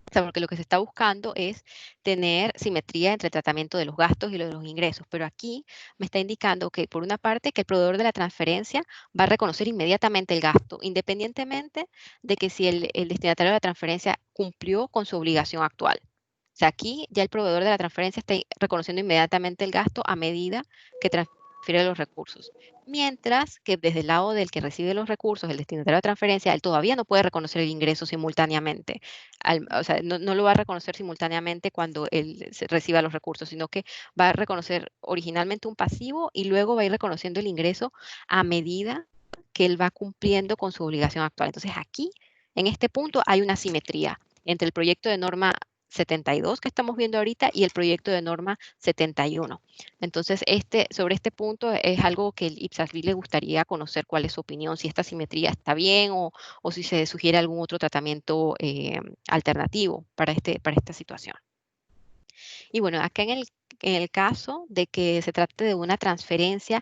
O sea, porque lo que se está buscando es tener simetría entre el tratamiento de los gastos y lo de los ingresos. Pero aquí me está indicando que, por una parte, que el proveedor de la transferencia va a reconocer inmediatamente el gasto, independientemente de que si el destinatario de la transferencia cumplió con su obligación actual. O sea, aquí ya el proveedor de la transferencia está reconociendo inmediatamente el gasto a medida que transfiere los recursos. Mientras que desde el lado del que recibe los recursos, el destinatario de transferencia, él todavía no puede reconocer el ingreso simultáneamente. O sea, no lo va a reconocer simultáneamente cuando él reciba los recursos, sino que va a reconocer originalmente un pasivo y luego va a ir reconociendo el ingreso a medida que él va cumpliendo con su obligación actual. Entonces, aquí, en este punto, hay una simetría entre el proyecto de norma 72 que estamos viendo ahorita y el proyecto de norma 71. Entonces, sobre este punto es algo que el IPSAS-B le gustaría conocer cuál es su opinión, si esta simetría está bien o si se sugiere algún otro tratamiento alternativo para esta situación. Y bueno, acá en el caso de que se trate de una transferencia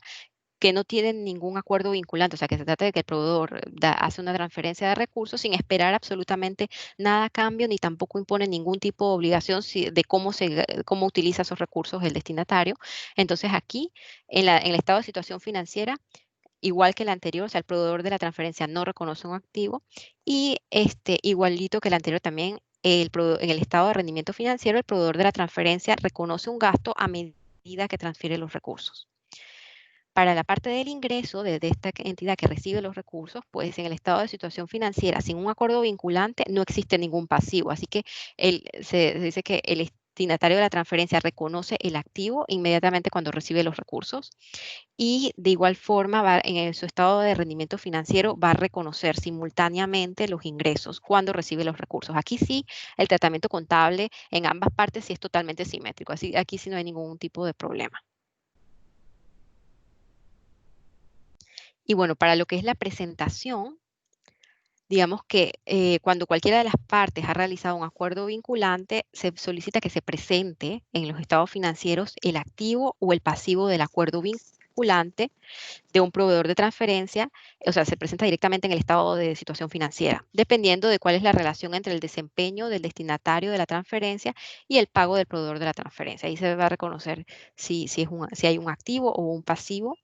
que no tienen ningún acuerdo vinculante, o sea, que se trata de que el proveedor hace una transferencia de recursos sin esperar absolutamente nada a cambio, ni tampoco impone ningún tipo de obligación de cómo utiliza esos recursos el destinatario. Entonces, aquí, en el estado de situación financiera, igual que el anterior, o sea, el proveedor de la transferencia no reconoce un activo, y igualito que el anterior también, en el estado de rendimiento financiero, el proveedor de la transferencia reconoce un gasto a medida que transfiere los recursos. Para la parte del ingreso de esta entidad que recibe los recursos, pues en el estado de situación financiera, sin un acuerdo vinculante, no existe ningún pasivo. Así que se dice que el destinatario de la transferencia reconoce el activo inmediatamente cuando recibe los recursos, y de igual forma en su estado de rendimiento financiero va a reconocer simultáneamente los ingresos cuando recibe los recursos. Aquí sí, el tratamiento contable en ambas partes sí es totalmente simétrico. Así, aquí sí no hay ningún tipo de problema. Y bueno, para lo que es la presentación, digamos que cuando cualquiera de las partes ha realizado un acuerdo vinculante, se solicita que se presente en los estados financieros el activo o el pasivo del acuerdo vinculante de un proveedor de transferencia, o sea, se presenta directamente en el estado de situación financiera, dependiendo de cuál es la relación entre el desempeño del destinatario de la transferencia y el pago del proveedor de la transferencia. Ahí se va a reconocer si hay un activo o un pasivo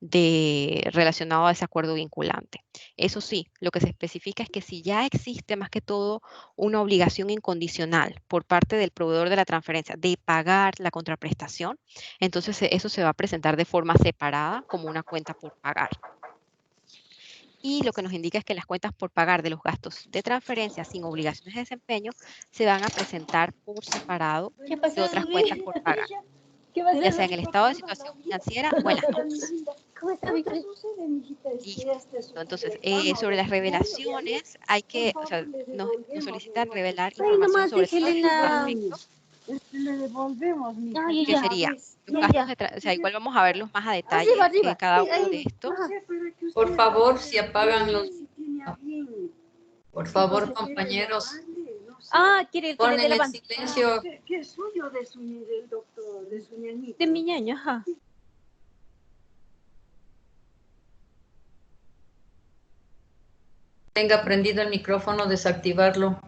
relacionado a ese acuerdo vinculante. Eso sí, lo que se especifica es que si ya existe más que todo una obligación incondicional por parte del proveedor de la transferencia de pagar la contraprestación, entonces eso se va a presentar de forma separada como una cuenta por pagar. Y lo que nos indica es que las cuentas por pagar de los gastos de transferencia sin obligaciones de desempeño se van a presentar por separado de otras cuentas por pagar, ya sea en el estado de situación financiera o en las notas. Listo. Entonces, sobre las revelaciones, o sea, nos solicitan revelar información sobre todos estos aspectos. ¿Qué sería? Los gastos o sea, igual vamos a verlos más a detalle, cada uno de estos. Por favor, si apagan los... Por favor, compañeros. Quiere el ponen de la en banda. silencio. ¿Qué es suyo del doctor, de su ñañito? De mi ñaño, ajá. Tenga prendido el micrófono, desactivarlo.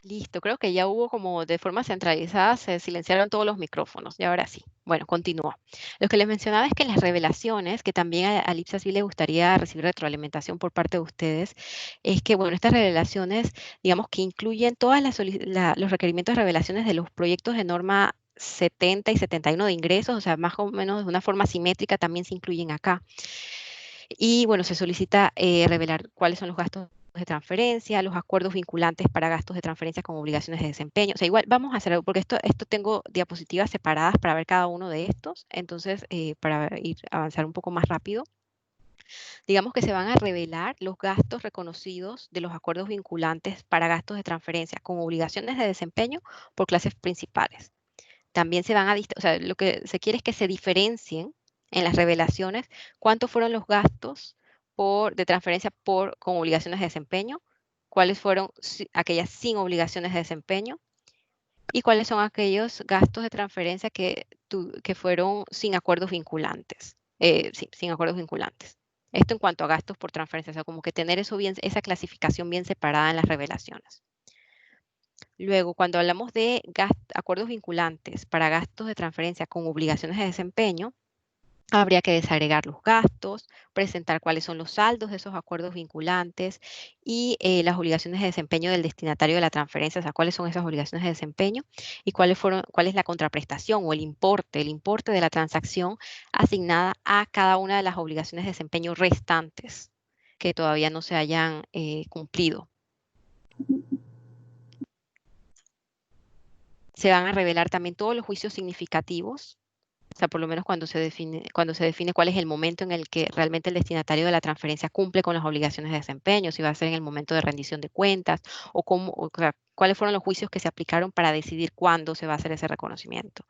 Listo, creo que ya hubo como de forma centralizada, se silenciaron todos los micrófonos y ahora sí. Bueno, continúo. Lo que les mencionaba es que las revelaciones, que también a Lipsa sí le gustaría recibir retroalimentación por parte de ustedes, es que, bueno, estas revelaciones, digamos que incluyen todos los requerimientos de revelaciones de los proyectos de norma 70 y 71 de ingresos, o sea, más o menos de una forma simétrica también se incluyen acá. Y bueno, se solicita revelar cuáles son los gastos de transferencia, los acuerdos vinculantes para gastos de transferencia con obligaciones de desempeño. O sea, igual vamos a hacer algo, porque esto tengo diapositivas separadas para ver cada uno de estos, entonces para avanzar un poco más rápido. Digamos que se van a revelar los gastos reconocidos de los acuerdos vinculantes para gastos de transferencia con obligaciones de desempeño por clases principales. También se van o sea, lo que se quiere es que se diferencien en las revelaciones cuántos fueron los gastos de transferencia con obligaciones de desempeño, cuáles fueron aquellas sin obligaciones de desempeño y cuáles son aquellos gastos de transferencia que fueron sin acuerdos vinculantes. Sí, sin acuerdos vinculantes. Esto en cuanto a gastos por transferencia, o sea, como que tener esa clasificación bien separada en las revelaciones. Luego, cuando hablamos de acuerdos vinculantes para gastos de transferencia con obligaciones de desempeño, habría que desagregar los gastos, presentar cuáles son los saldos de esos acuerdos vinculantes y las obligaciones de desempeño del destinatario de la transferencia, o sea, cuáles son esas obligaciones de desempeño y cuál es la contraprestación o el importe de la transacción asignada a cada una de las obligaciones de desempeño restantes que todavía no se hayan cumplido. Se van a revelar también todos los juicios significativos, o sea, por lo menos cuando se define cuál es el momento en el que realmente el destinatario de la transferencia cumple con las obligaciones de desempeño, si va a ser en el momento de rendición de cuentas, o sea, cuáles fueron los juicios que se aplicaron para decidir cuándo se va a hacer ese reconocimiento.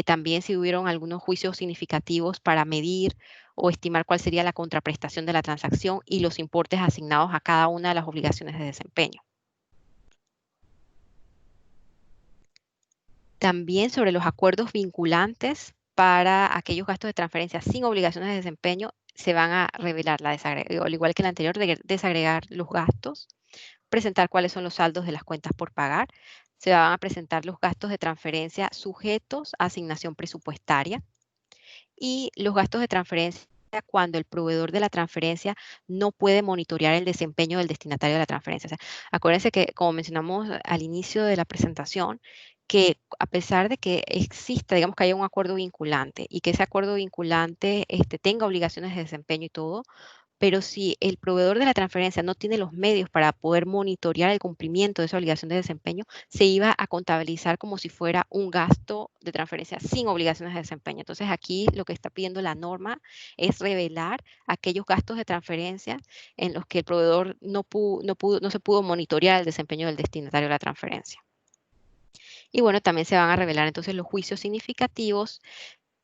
También si hubieron algunos juicios significativos para medir o estimar cuál sería la contraprestación de la transacción y los importes asignados a cada una de las obligaciones de desempeño. También sobre los acuerdos vinculantes para aquellos gastos de transferencia sin obligaciones de desempeño, se van a revelar, al igual que el anterior, desagregar los gastos, presentar cuáles son los saldos de las cuentas por pagar, se van a presentar los gastos de transferencia sujetos a asignación presupuestaria y los gastos de transferencia cuando el proveedor de la transferencia no puede monitorear el desempeño del destinatario de la transferencia. O sea, acuérdense que, como mencionamos al inicio de la presentación, que a pesar de que exista, digamos que haya un acuerdo vinculante y que ese acuerdo vinculante tenga obligaciones de desempeño y todo, pero si el proveedor de la transferencia no tiene los medios para poder monitorear el cumplimiento de esa obligación de desempeño, se iba a contabilizar como si fuera un gasto de transferencia sin obligaciones de desempeño. Entonces, aquí lo que está pidiendo la norma es revelar aquellos gastos de transferencia en los que el proveedor no se pudo monitorear el desempeño del destinatario de la transferencia. Y bueno, también se van a revelar entonces los juicios significativos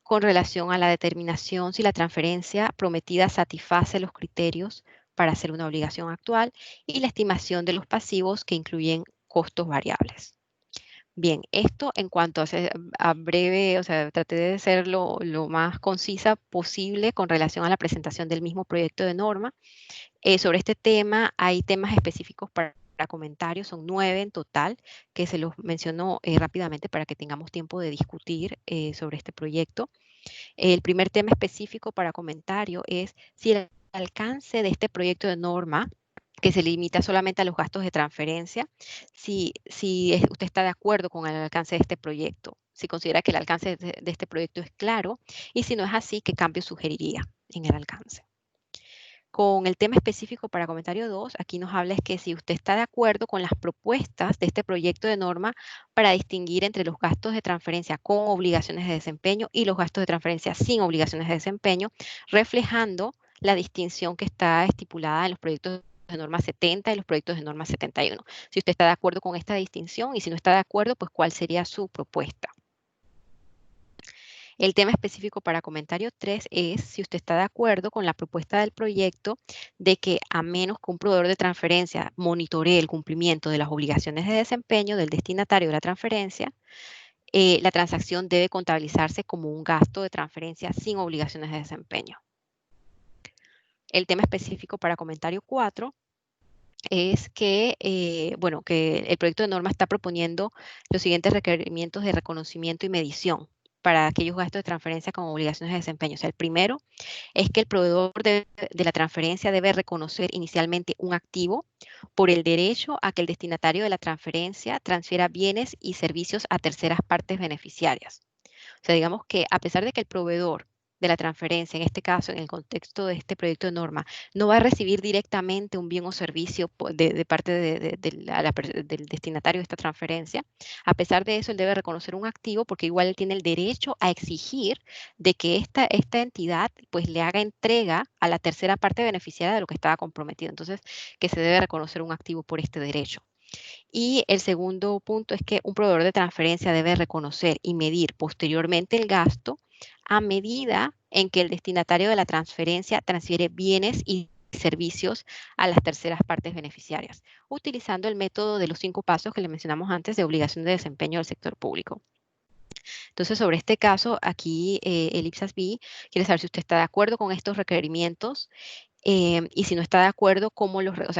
con relación a la determinación si la transferencia prometida satisface los criterios para hacer una obligación actual y la estimación de los pasivos que incluyen costos variables. Bien, esto en cuanto a breve, o sea, traté de ser lo más concisa posible con relación a la presentación del mismo proyecto de norma. Sobre este tema hay temas específicos para comentarios, son 9 en total, que se los menciono rápidamente para que tengamos tiempo de discutir sobre este proyecto. El primer tema específico para comentario es si el alcance de este proyecto de norma, que se limita solamente a los gastos de transferencia, si usted está de acuerdo con el alcance de este proyecto, si considera que el alcance de este proyecto es claro, y si no es así, ¿qué cambio sugeriría en el alcance? Con el tema específico para comentario 2, aquí nos habla es que si usted está de acuerdo con las propuestas de este proyecto de norma para distinguir entre los gastos de transferencia con obligaciones de desempeño y los gastos de transferencia sin obligaciones de desempeño, reflejando la distinción que está estipulada en los proyectos de norma 70 y los proyectos de norma 71. Si usted está de acuerdo con esta distinción y si no está de acuerdo, pues ¿cuál sería su propuesta? El tema específico para comentario 3 es si usted está de acuerdo con la propuesta del proyecto de que a menos que un proveedor de transferencia monitoree el cumplimiento de las obligaciones de desempeño del destinatario de la transferencia, la transacción debe contabilizarse como un gasto de transferencia sin obligaciones de desempeño. El tema específico para comentario 4 es que, que el proyecto de norma está proponiendo los siguientes requerimientos de reconocimiento y medición para aquellos gastos de transferencia con obligaciones de desempeño. O sea, el primero es que el proveedor de la transferencia debe reconocer inicialmente un activo por el derecho a que el destinatario de la transferencia transfiera bienes y servicios a terceras partes beneficiarias. O sea, digamos que a pesar de que el proveedor de la transferencia, en este caso, en el contexto de este proyecto de norma, no va a recibir directamente un bien o servicio de parte del destinatario de esta transferencia, a pesar de eso, él debe reconocer un activo porque igual él tiene el derecho a exigir de que esta entidad pues le haga entrega a la tercera parte beneficiaria de lo que estaba comprometido. Entonces, que se debe reconocer un activo por este derecho. Y el segundo punto es que un proveedor de transferencia debe reconocer y medir posteriormente el gasto a medida en que el destinatario de la transferencia transfiere bienes y servicios a las terceras partes beneficiarias, utilizando el método de los 5 pasos que le mencionamos antes de obligación de desempeño del sector público. Entonces, sobre este caso, aquí el IPSAS-B quiere saber si usted está de acuerdo con estos requerimientos y si no está de acuerdo,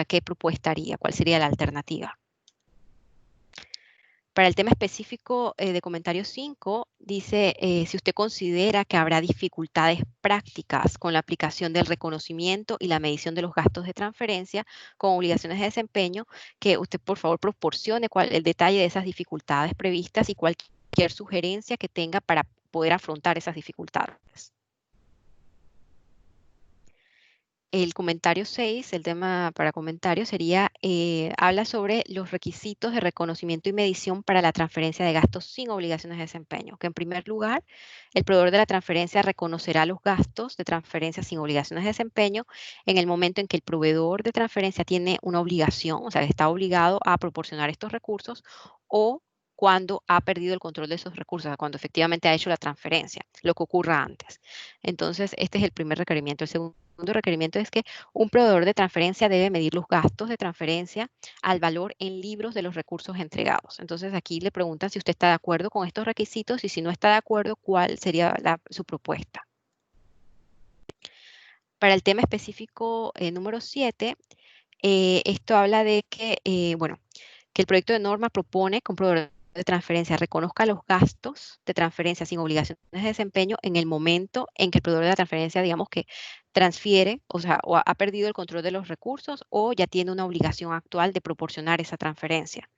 ¿qué propuesta haría? ¿Cuál sería la alternativa? Para el tema específico de comentario 5, dice si usted considera que habrá dificultades prácticas con la aplicación del reconocimiento y la medición de los gastos de transferencia con obligaciones de desempeño, que usted por favor proporcione el detalle de esas dificultades previstas y cualquier sugerencia que tenga para poder afrontar esas dificultades. El comentario 6, el tema para comentario sería, habla sobre los requisitos de reconocimiento y medición para la transferencia de gastos sin obligaciones de desempeño. Que en primer lugar, el proveedor de la transferencia reconocerá los gastos de transferencia sin obligaciones de desempeño en el momento en que el proveedor de transferencia tiene una obligación, o sea, está obligado a proporcionar estos recursos o cuando ha perdido el control de esos recursos, cuando efectivamente ha hecho la transferencia, lo que ocurra antes. Entonces, este es el primer requerimiento. El segundo requerimiento es que un proveedor de transferencia debe medir los gastos de transferencia al valor en libros de los recursos entregados. Entonces aquí le preguntan si usted está de acuerdo con estos requisitos y si no está de acuerdo, ¿cuál sería su propuesta? Para el tema específico número 7, esto habla de que, bueno, que el proyecto de norma propone que un proveedor de transferencia reconozca los gastos de transferencia sin obligaciones de desempeño en el momento en que el proveedor de la transferencia, digamos que transfiere, o sea, o ha perdido el control de los recursos o ya tiene una obligación actual de proporcionar esa transferencia.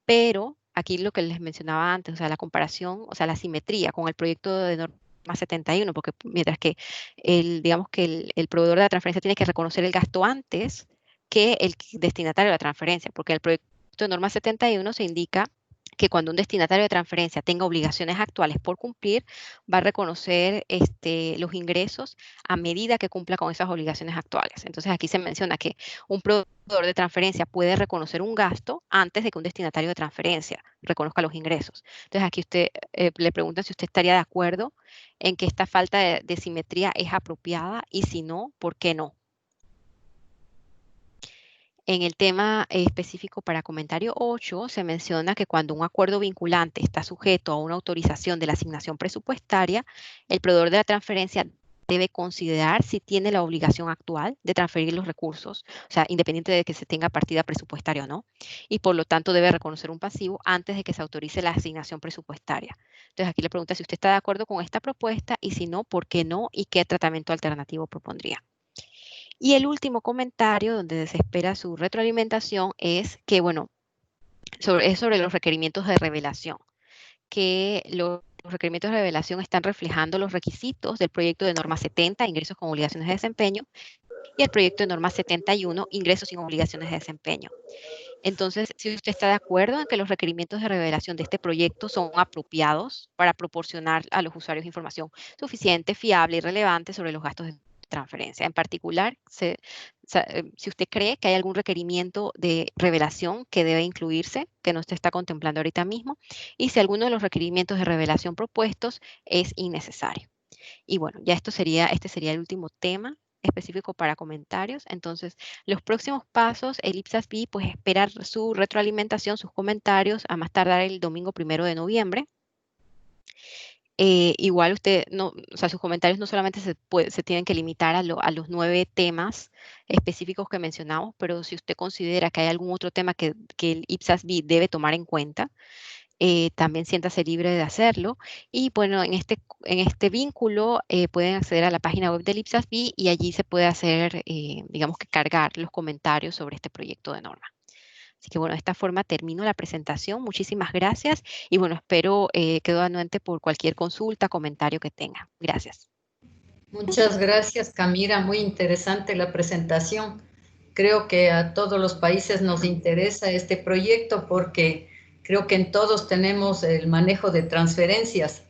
Pero aquí lo que les mencionaba antes, o sea, la comparación, o sea, la simetría con el proyecto de norma 71, porque mientras que digamos que el proveedor de la transferencia tiene que reconocer el gasto antes que el destinatario de la transferencia, porque el proyecto de norma 71 se indica que cuando un destinatario de transferencia tenga obligaciones actuales por cumplir, va a reconocer los ingresos a medida que cumpla con esas obligaciones actuales. Entonces aquí se menciona que un proveedor de transferencia puede reconocer un gasto antes de que un destinatario de transferencia reconozca los ingresos. Entonces aquí usted le pregunta si usted estaría de acuerdo en que esta falta de simetría es apropiada y si no, ¿por qué no? En el tema específico para comentario 8, se menciona que cuando un acuerdo vinculante está sujeto a una autorización de la asignación presupuestaria, el proveedor de la transferencia debe considerar si tiene la obligación actual de transferir los recursos, o sea, independiente de que se tenga partida presupuestaria o no, y por lo tanto debe reconocer un pasivo antes de que se autorice la asignación presupuestaria. Entonces aquí le pregunta si usted está de acuerdo con esta propuesta y si no, ¿por qué no? Y qué tratamiento alternativo propondría. Y el último comentario donde se espera su retroalimentación es que, bueno, es sobre los requerimientos de revelación, que los requerimientos de revelación están reflejando los requisitos del proyecto de norma 70, ingresos con obligaciones de desempeño, y el proyecto de norma 71, ingresos sin obligaciones de desempeño. Entonces, si usted está de acuerdo en que los requerimientos de revelación de este proyecto son apropiados para proporcionar a los usuarios información suficiente, fiable y relevante sobre los gastos de transferencia. En particular, si usted cree que hay algún requerimiento de revelación que debe incluirse, que no se está contemplando ahorita mismo, y si alguno de los requerimientos de revelación propuestos es innecesario. Y bueno, ya este sería el último tema específico para comentarios. Entonces, los próximos pasos, el IPSAS-B, pues esperar su retroalimentación, sus comentarios, a más tardar el domingo 1 de noviembre. Igual usted, o sea, sus comentarios no solamente se tienen que limitar a los 9 temas específicos que mencionamos, pero si usted considera que hay algún otro tema que el IPSAS-B debe tomar en cuenta, también siéntase libre de hacerlo. Y bueno, en este vínculo pueden acceder a la página web del IPSAS-B y allí se puede hacer, digamos que cargar los comentarios sobre este proyecto de norma. Así que bueno, de esta forma termino la presentación. Muchísimas gracias y bueno, espero quedo anuente por cualquier consulta, comentario que tenga. Gracias. Muchas gracias, Camila. Muy interesante la presentación. Creo que a todos los países nos interesa este proyecto porque creo que en todos tenemos el manejo de transferencias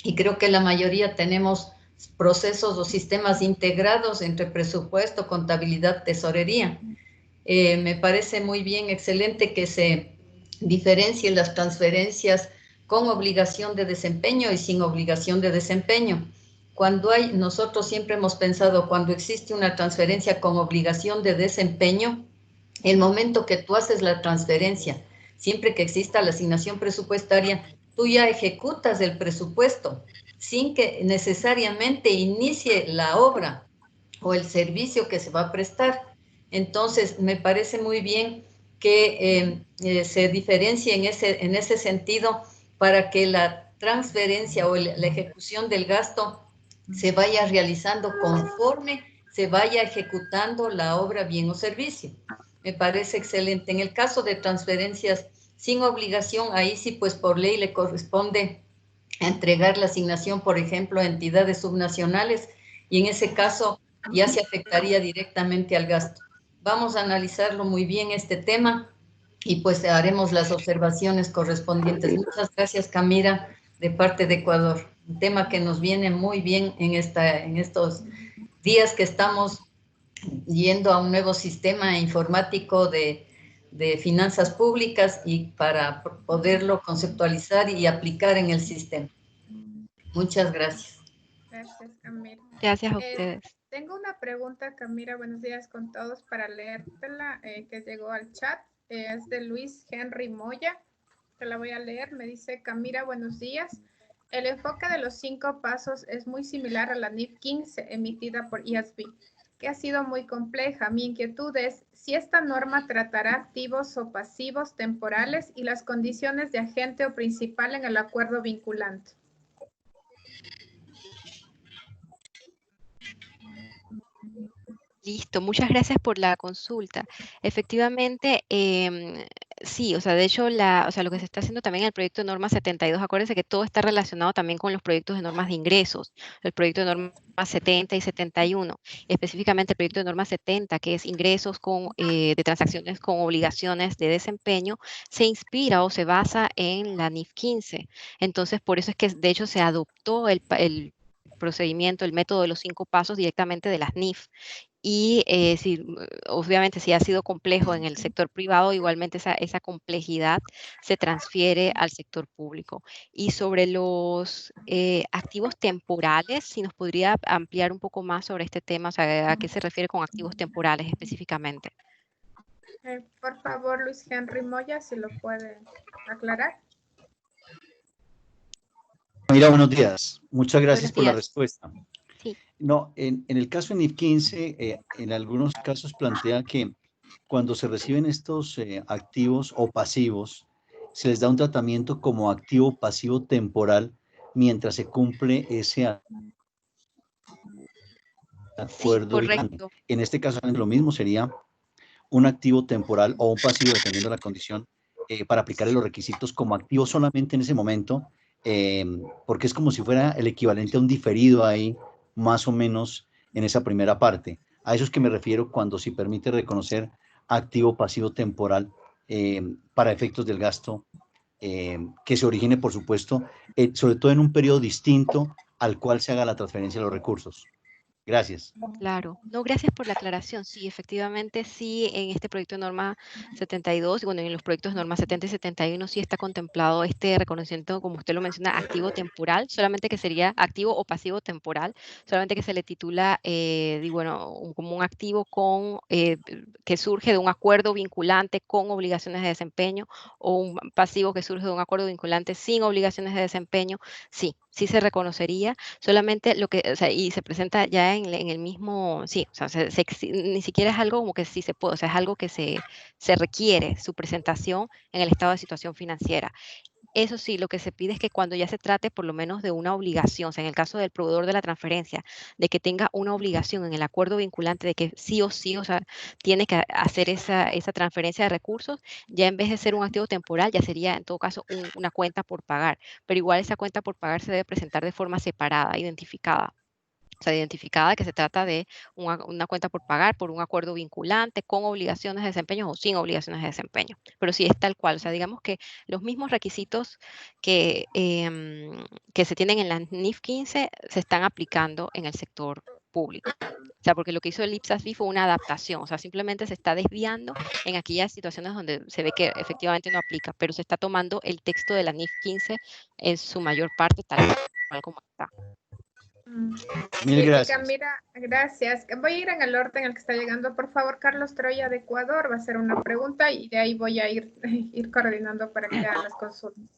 y creo que la mayoría tenemos procesos o sistemas integrados entre presupuesto, contabilidad, tesorería. Me parece muy bien, excelente que se diferencien las transferencias con obligación de desempeño y sin obligación de desempeño. Nosotros siempre hemos pensado, cuando existe una transferencia con obligación de desempeño, el momento que tú haces la transferencia, siempre que exista la asignación presupuestaria, tú ya ejecutas el presupuesto sin que necesariamente inicie la obra o el servicio que se va a prestar. Entonces, me parece muy bien que se diferencie en ese sentido para que la transferencia o la ejecución del gasto se vaya realizando conforme se vaya ejecutando la obra, bien o servicio. Me parece excelente. En el caso de transferencias sin obligación, ahí sí, pues por ley le corresponde entregar la asignación, por ejemplo, a entidades subnacionales, y en ese caso ya se afectaría directamente al gasto. Vamos a analizarlo muy bien este tema y pues haremos las observaciones correspondientes. Muchas gracias, Camila, de parte de Ecuador. Un tema que nos viene muy bien en estos días que estamos yendo a un nuevo sistema informático de finanzas públicas y para poderlo conceptualizar y aplicar en el sistema. Muchas gracias. Gracias, Camila. Gracias a ustedes. Tengo una pregunta, Camila, buenos días con todos, para leértela, que llegó al chat. Es de Luis Henry Moya. Te la voy a leer. Me dice, Camila, buenos días. El enfoque de los 5 pasos es muy similar a la NIF 15 emitida por IASB, que ha sido muy compleja. Mi inquietud es si esta norma tratará activos o pasivos temporales y las condiciones de agente o principal en el acuerdo vinculante. Listo, muchas gracias por la consulta. Efectivamente, sí, o sea, de hecho, lo que se está haciendo también en el proyecto de norma 72, acuérdense que todo está relacionado también con los proyectos de normas de ingresos, el proyecto de norma 70 y 71, específicamente el proyecto de norma 70, que es ingresos de transacciones con obligaciones de desempeño, se inspira o se basa en la NIF 15. Entonces, por eso es que, de hecho, se adoptó el procedimiento, el método de los 5 pasos directamente de las NIF. Y obviamente si ha sido complejo en el sector privado, igualmente esa complejidad se transfiere al sector público. Y sobre los activos temporales, si nos podría ampliar un poco más sobre este tema, o sea, ¿a qué se refiere con activos temporales específicamente? Por favor, Luis Henry Moya, si lo puede aclarar. Mira, buenos días. Muchas gracias por la respuesta. Sí. No, en el caso de NIF 15, en algunos casos plantea que cuando se reciben estos activos o pasivos, se les da un tratamiento como activo pasivo temporal mientras se cumple ese acuerdo. Sí, correcto. En este caso, lo mismo sería un activo temporal o un pasivo, dependiendo de la condición, para aplicarle los requisitos como activo solamente en ese momento, porque es como si fuera el equivalente a un diferido ahí, más o menos en esa primera parte. A eso es que me refiero cuando se permite reconocer activo pasivo temporal para efectos del gasto que se origine, por supuesto, sobre todo en un periodo distinto al cual se haga la transferencia de los recursos. Gracias. Claro. No, gracias por la aclaración. Sí, efectivamente, sí, en este proyecto de norma 72, y bueno, en los proyectos de norma 70 y 71 sí está contemplado este reconocimiento, como usted lo menciona, activo temporal, solamente que sería activo o pasivo temporal, solamente que se le titula, como un activo que surge de un acuerdo vinculante con obligaciones de desempeño, o un pasivo que surge de un acuerdo vinculante sin obligaciones de desempeño. Sí se reconocería, solamente y se presenta ya en el mismo, sí, o sea, ni siquiera es algo como que sí se puede, o sea, es algo que se requiere su presentación en el estado de situación financiera. Eso sí, lo que se pide es que cuando ya se trate por lo menos de una obligación, o sea, en el caso del proveedor de la transferencia, de que tenga una obligación en el acuerdo vinculante de que sí o sí, o sea, tiene que hacer esa transferencia de recursos, ya en vez de ser un activo temporal, ya sería en todo caso una cuenta por pagar. Pero igual esa cuenta por pagar se debe presentar de forma separada, identificada. O sea, identificada que se trata de una cuenta por pagar por un acuerdo vinculante con obligaciones de desempeño o sin obligaciones de desempeño. Pero sí es tal cual. O sea, digamos que los mismos requisitos que se tienen en la NIF 15 se están aplicando en el sector público. O sea, porque lo que hizo el IPSASB fue una adaptación. O sea, simplemente se está desviando en aquellas situaciones donde se ve que efectivamente no aplica, pero se está tomando el texto de la NIF 15 en su mayor parte tal cual como está. Mil gracias. Camila, gracias. Voy a ir en el orden en el que está llegando. Por favor, Carlos Troya de Ecuador va a hacer una pregunta y de ahí voy a ir coordinando para que hagan las consultas.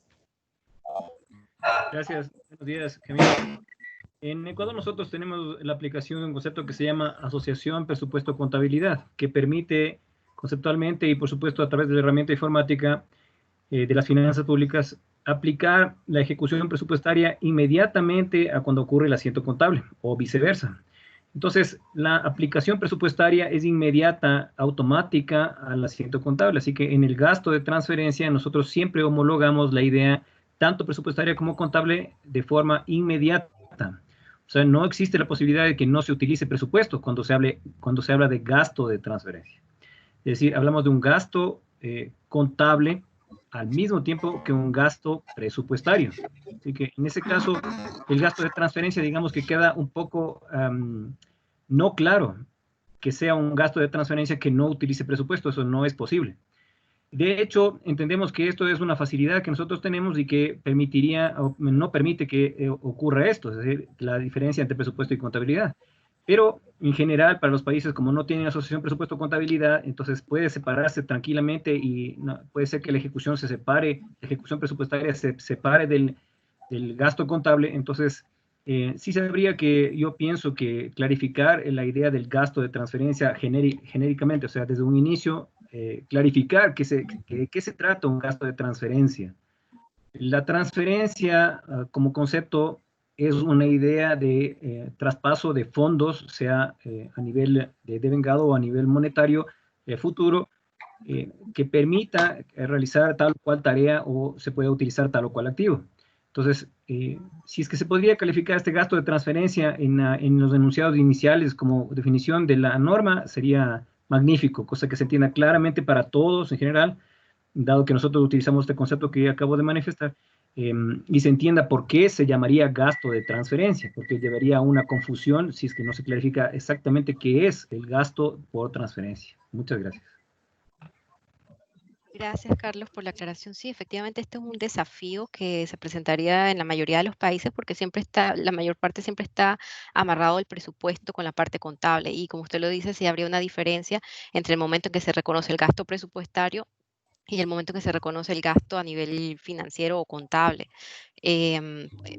Gracias. Buenos días, Camila. En Ecuador nosotros tenemos la aplicación de un concepto que se llama Asociación Presupuesto Contabilidad, que permite conceptualmente y por supuesto a través de la herramienta informática de las finanzas públicas aplicar la ejecución presupuestaria inmediatamente a cuando ocurre el asiento contable o viceversa. Entonces, la aplicación presupuestaria es inmediata, automática al asiento contable, así que en el gasto de transferencia nosotros siempre homologamos la idea tanto presupuestaria como contable de forma inmediata. O sea, no existe la posibilidad de que no se utilice presupuesto cuando se habla de gasto de transferencia. Es decir, hablamos de un gasto contable al mismo tiempo que un gasto presupuestario. Así que en ese caso, el gasto de transferencia, digamos que queda un poco no claro que sea un gasto de transferencia que no utilice presupuesto. Eso no es posible. De hecho, entendemos que esto es una facilidad que nosotros tenemos y que no permite que ocurra esto, es decir, la diferencia entre presupuesto y contabilidad. Pero en general, para los países, como no tienen asociación presupuesto-contabilidad, entonces puede separarse tranquilamente y puede ser que la ejecución se separe, la ejecución presupuestaria se separe del gasto contable. Entonces, sí sabría que yo pienso que clarificar la idea del gasto de transferencia genéricamente, o sea, desde un inicio, clarificar qué se trata un gasto de transferencia. La transferencia como concepto es una idea de traspaso de fondos, sea a nivel de devengado o a nivel monetario futuro, que permita realizar tal o cual tarea o se pueda utilizar tal o cual activo. Entonces, si es que se podría calificar este gasto de transferencia en los enunciados iniciales como definición de la norma, sería magnífico, cosa que se entienda claramente para todos en general, dado que nosotros utilizamos este concepto que acabo de manifestar, y se entienda por qué se llamaría gasto de transferencia, porque debería una confusión si es que no se clarifica exactamente qué es el gasto por transferencia. Muchas gracias. Gracias, Carlos, por la aclaración. Sí, efectivamente, este es un desafío que se presentaría en la mayoría de los países porque siempre está, la mayor parte siempre está amarrado el presupuesto con la parte contable. Y como usted lo dice, sí habría una diferencia entre el momento en que se reconoce el gasto presupuestario y el momento en que se reconoce el gasto a nivel financiero o contable.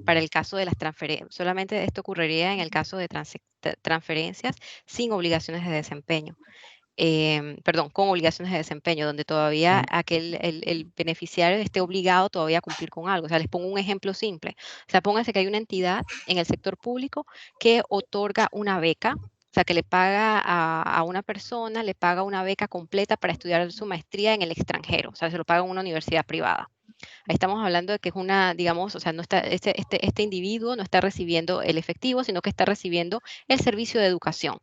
Para el caso de las transferencias, solamente esto ocurriría en el caso de transferencias sin obligaciones de desempeño. Perdón, con obligaciones de desempeño, donde todavía el beneficiario esté obligado todavía a cumplir con algo. O sea, les pongo un ejemplo simple. O sea, pónganse que hay una entidad en el sector público que otorga una beca, o sea, que le paga a una persona, le paga una beca completa para estudiar su maestría en el extranjero. O sea, se lo paga en una universidad privada. Ahí estamos hablando de que es una, digamos, o sea, no está, este individuo no está recibiendo el efectivo, sino que está recibiendo el servicio de educación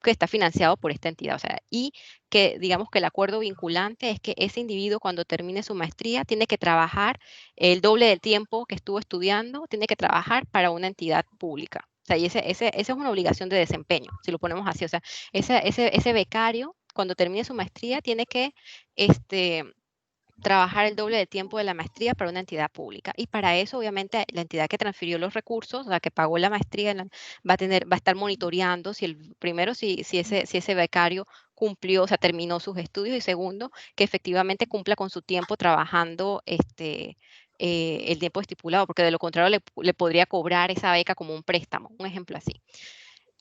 que está financiado por esta entidad. O sea, y que digamos que el acuerdo vinculante es que ese individuo cuando termine su maestría tiene que trabajar el doble del tiempo que estuvo estudiando, tiene que trabajar para una entidad pública. O sea, y esa es una obligación de desempeño, si lo ponemos así. O sea, ese becario, cuando termine su maestría, tiene que trabajar el doble de tiempo de la maestría para una entidad pública. Y para eso, obviamente, la entidad que transfirió los recursos, la que pagó la maestría, va a estar monitoreando si si ese becario cumplió, o sea, terminó sus estudios, y segundo, que efectivamente cumpla con su tiempo trabajando el tiempo estipulado, porque de lo contrario le podría cobrar esa beca como un préstamo, un ejemplo así.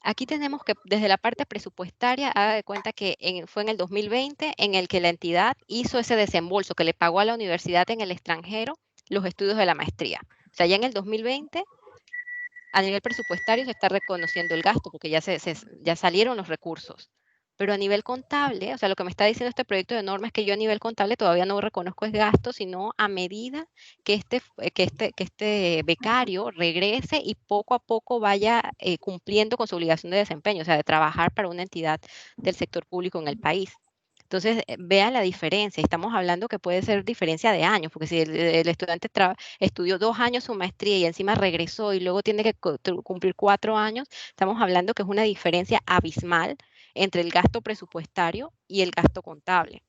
Aquí tenemos que desde la parte presupuestaria, haga de cuenta que fue en el 2020 en el que la entidad hizo ese desembolso que le pagó a la universidad en el extranjero los estudios de la maestría. O sea, ya en el 2020, a nivel presupuestario se está reconociendo el gasto porque ya salieron los recursos. Pero a nivel contable, o sea, lo que me está diciendo este proyecto de norma es que yo a nivel contable todavía no reconozco el gasto, sino a medida que este becario regrese y poco a poco vaya cumpliendo con su obligación de desempeño, o sea, de trabajar para una entidad del sector público en el país. Entonces, vean la diferencia. Estamos hablando que puede ser diferencia de años, porque si el estudiante estudió 2 años su maestría y encima regresó y luego tiene que cumplir 4 años, estamos hablando que es una diferencia abismal entre el gasto presupuestario y el gasto contable.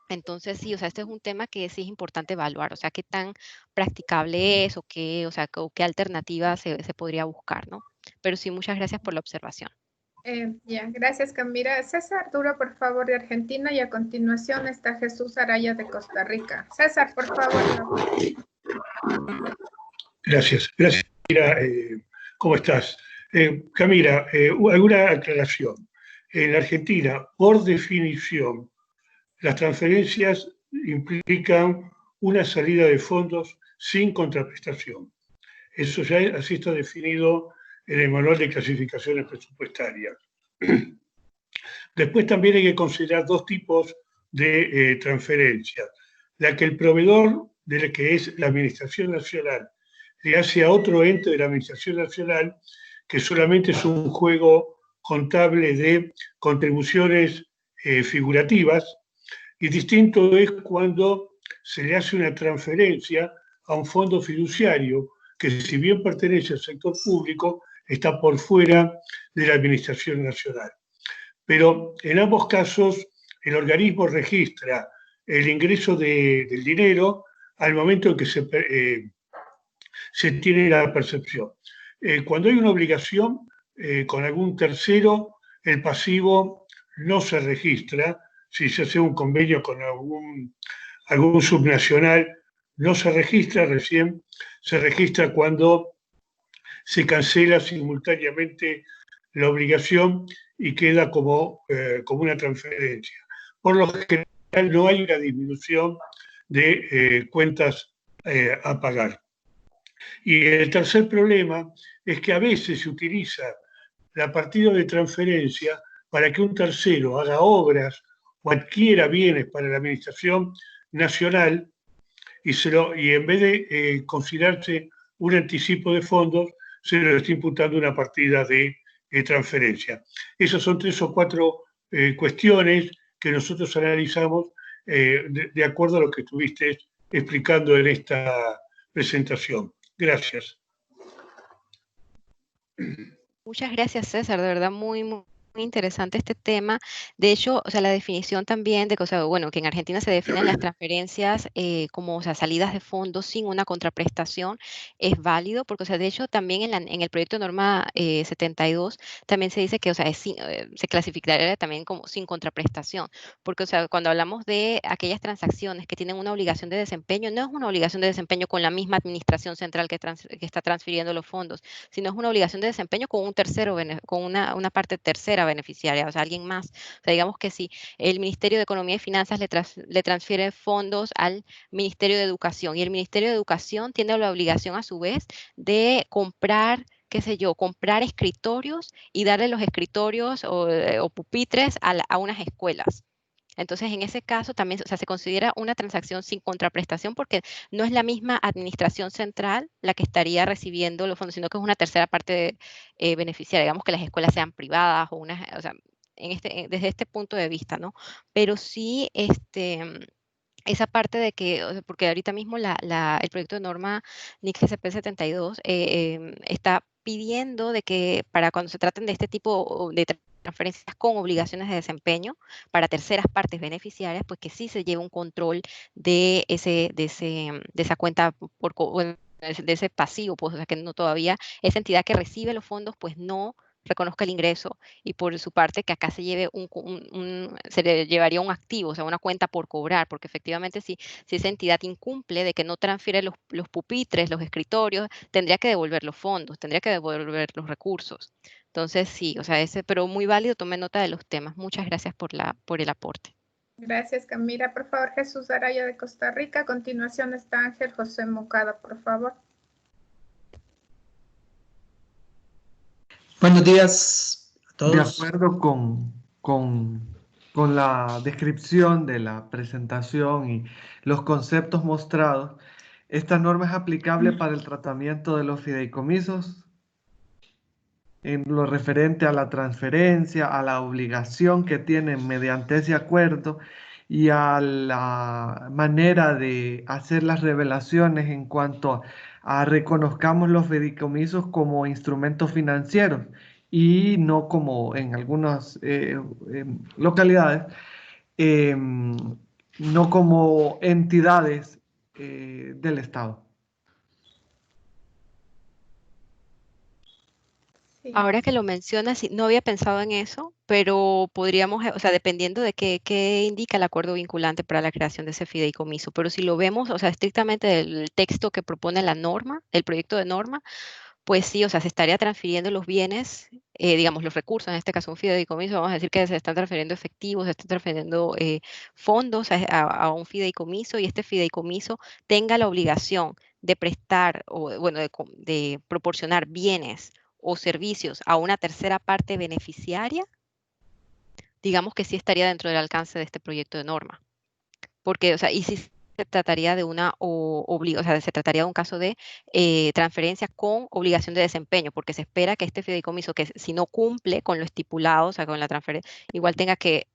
Entonces, sí, o sea, este es un tema que sí es importante evaluar, o sea, qué tan practicable es o qué alternativa se podría buscar, ¿no? Pero sí, muchas gracias por la observación. Gracias, Camila. César Duro, por favor, de Argentina, y a continuación está Jesús Araya de Costa Rica. César, por favor. Gracias, Camila. ¿Cómo estás? Camila, alguna aclaración. En Argentina, por definición, las transferencias implican una salida de fondos sin contraprestación. Eso ya así está definido en el manual de clasificaciones presupuestarias. Después también hay que considerar 2 tipos de transferencias. La que el proveedor, de la que es la Administración Nacional, le hace a otro ente de la Administración Nacional, que solamente es un juego contable de contribuciones figurativas, y distinto es cuando se le hace una transferencia a un fondo fiduciario que, si bien pertenece al sector público, está por fuera de la Administración Nacional. Pero en ambos casos, el organismo registra el ingreso del dinero al momento en que se tiene la percepción. Cuando hay una obligación, con algún tercero, el pasivo no se registra. Si se hace un convenio con algún subnacional, no se registra, recién se registra cuando se cancela simultáneamente la obligación y queda como una transferencia. Por lo general no hay una disminución de cuentas a pagar. Y el tercer problema es que a veces se utiliza la partida de transferencia para que un tercero haga obras o adquiera bienes para la administración nacional y en vez de considerarse un anticipo de fondos, se le está imputando una partida de transferencia. Esas son 3 o 4 cuestiones que nosotros analizamos de acuerdo a lo que estuviste explicando en esta presentación. Gracias. Muchas gracias, César. De verdad, muy interesante este tema. De hecho, o sea, la definición también de que, o sea, bueno, que en Argentina se definen las transferencias como, o sea, salidas de fondos sin una contraprestación, es válido, porque, o sea, de hecho, también en el proyecto de norma 72 también se dice que, o sea, se clasificaría también como sin contraprestación, porque, o sea, cuando hablamos de aquellas transacciones que tienen una obligación de desempeño, no es una obligación de desempeño con la misma administración central que está transfiriendo los fondos, sino es una obligación de desempeño con un tercero, con una parte tercera beneficiaria, o sea, alguien más. O sea, digamos que si el Ministerio de Economía y Finanzas le transfiere fondos al Ministerio de Educación y el Ministerio de Educación tiene la obligación a su vez de comprar, qué sé yo, comprar escritorios y darle los escritorios o pupitres a unas escuelas. Entonces, en ese caso también, o sea, se considera una transacción sin contraprestación porque no es la misma administración central la que estaría recibiendo los fondos, sino que es una tercera parte beneficiaria, digamos que las escuelas sean privadas o o sea, desde este punto de vista, ¿no? Pero sí, esa parte de que, o sea, porque ahorita mismo el proyecto de norma NIC GCP 72 está pidiendo de que para cuando se traten de este tipo de transferencias con obligaciones de desempeño para terceras partes beneficiarias, pues que sí se lleve un control de esa cuenta de ese pasivo, pues, o sea, que no todavía esa entidad que recibe los fondos, pues no reconozca el ingreso y por su parte que acá se lleve se le llevaría un activo, o sea, una cuenta por cobrar, porque efectivamente si esa entidad incumple de que no transfiere los pupitres, los escritorios, tendría que devolver los fondos, tendría que devolver los recursos. Entonces sí, o sea, pero muy válido, tome nota de los temas. Muchas gracias por el aporte. Gracias, Camila. Por favor, Jesús Araya de Costa Rica. A continuación está Ángel José Mocada, por favor. Buenos días a todos. De acuerdo con la descripción de la presentación y los conceptos mostrados, esta norma es aplicable para el tratamiento de los fideicomisos en lo referente a la transferencia, a la obligación que tienen mediante ese acuerdo y a la manera de hacer las revelaciones en cuanto a reconozcamos los fideicomisos como instrumentos financieros y no como en algunas localidades, no como entidades del Estado. Ahora que lo mencionas, sí, no había pensado en eso, pero podríamos, o sea, dependiendo de qué indica el acuerdo vinculante para la creación de ese fideicomiso, pero si lo vemos, o sea, estrictamente del texto que propone la norma, el proyecto de norma, pues sí, o sea, se estaría transfiriendo los bienes, digamos, los recursos, en este caso un fideicomiso, vamos a decir que se están transfiriendo efectivos, se están transfiriendo fondos a un fideicomiso y este fideicomiso tenga la obligación de prestar o, bueno, de proporcionar bienes o servicios a una tercera parte beneficiaria, digamos que sí estaría dentro del alcance de este proyecto de norma. Porque, o sea, y si se trataría de se trataría de un caso de transferencia con obligación de desempeño, porque se espera que este fideicomiso, que si no cumple con lo estipulado, o sea, con la transferencia, igual tenga que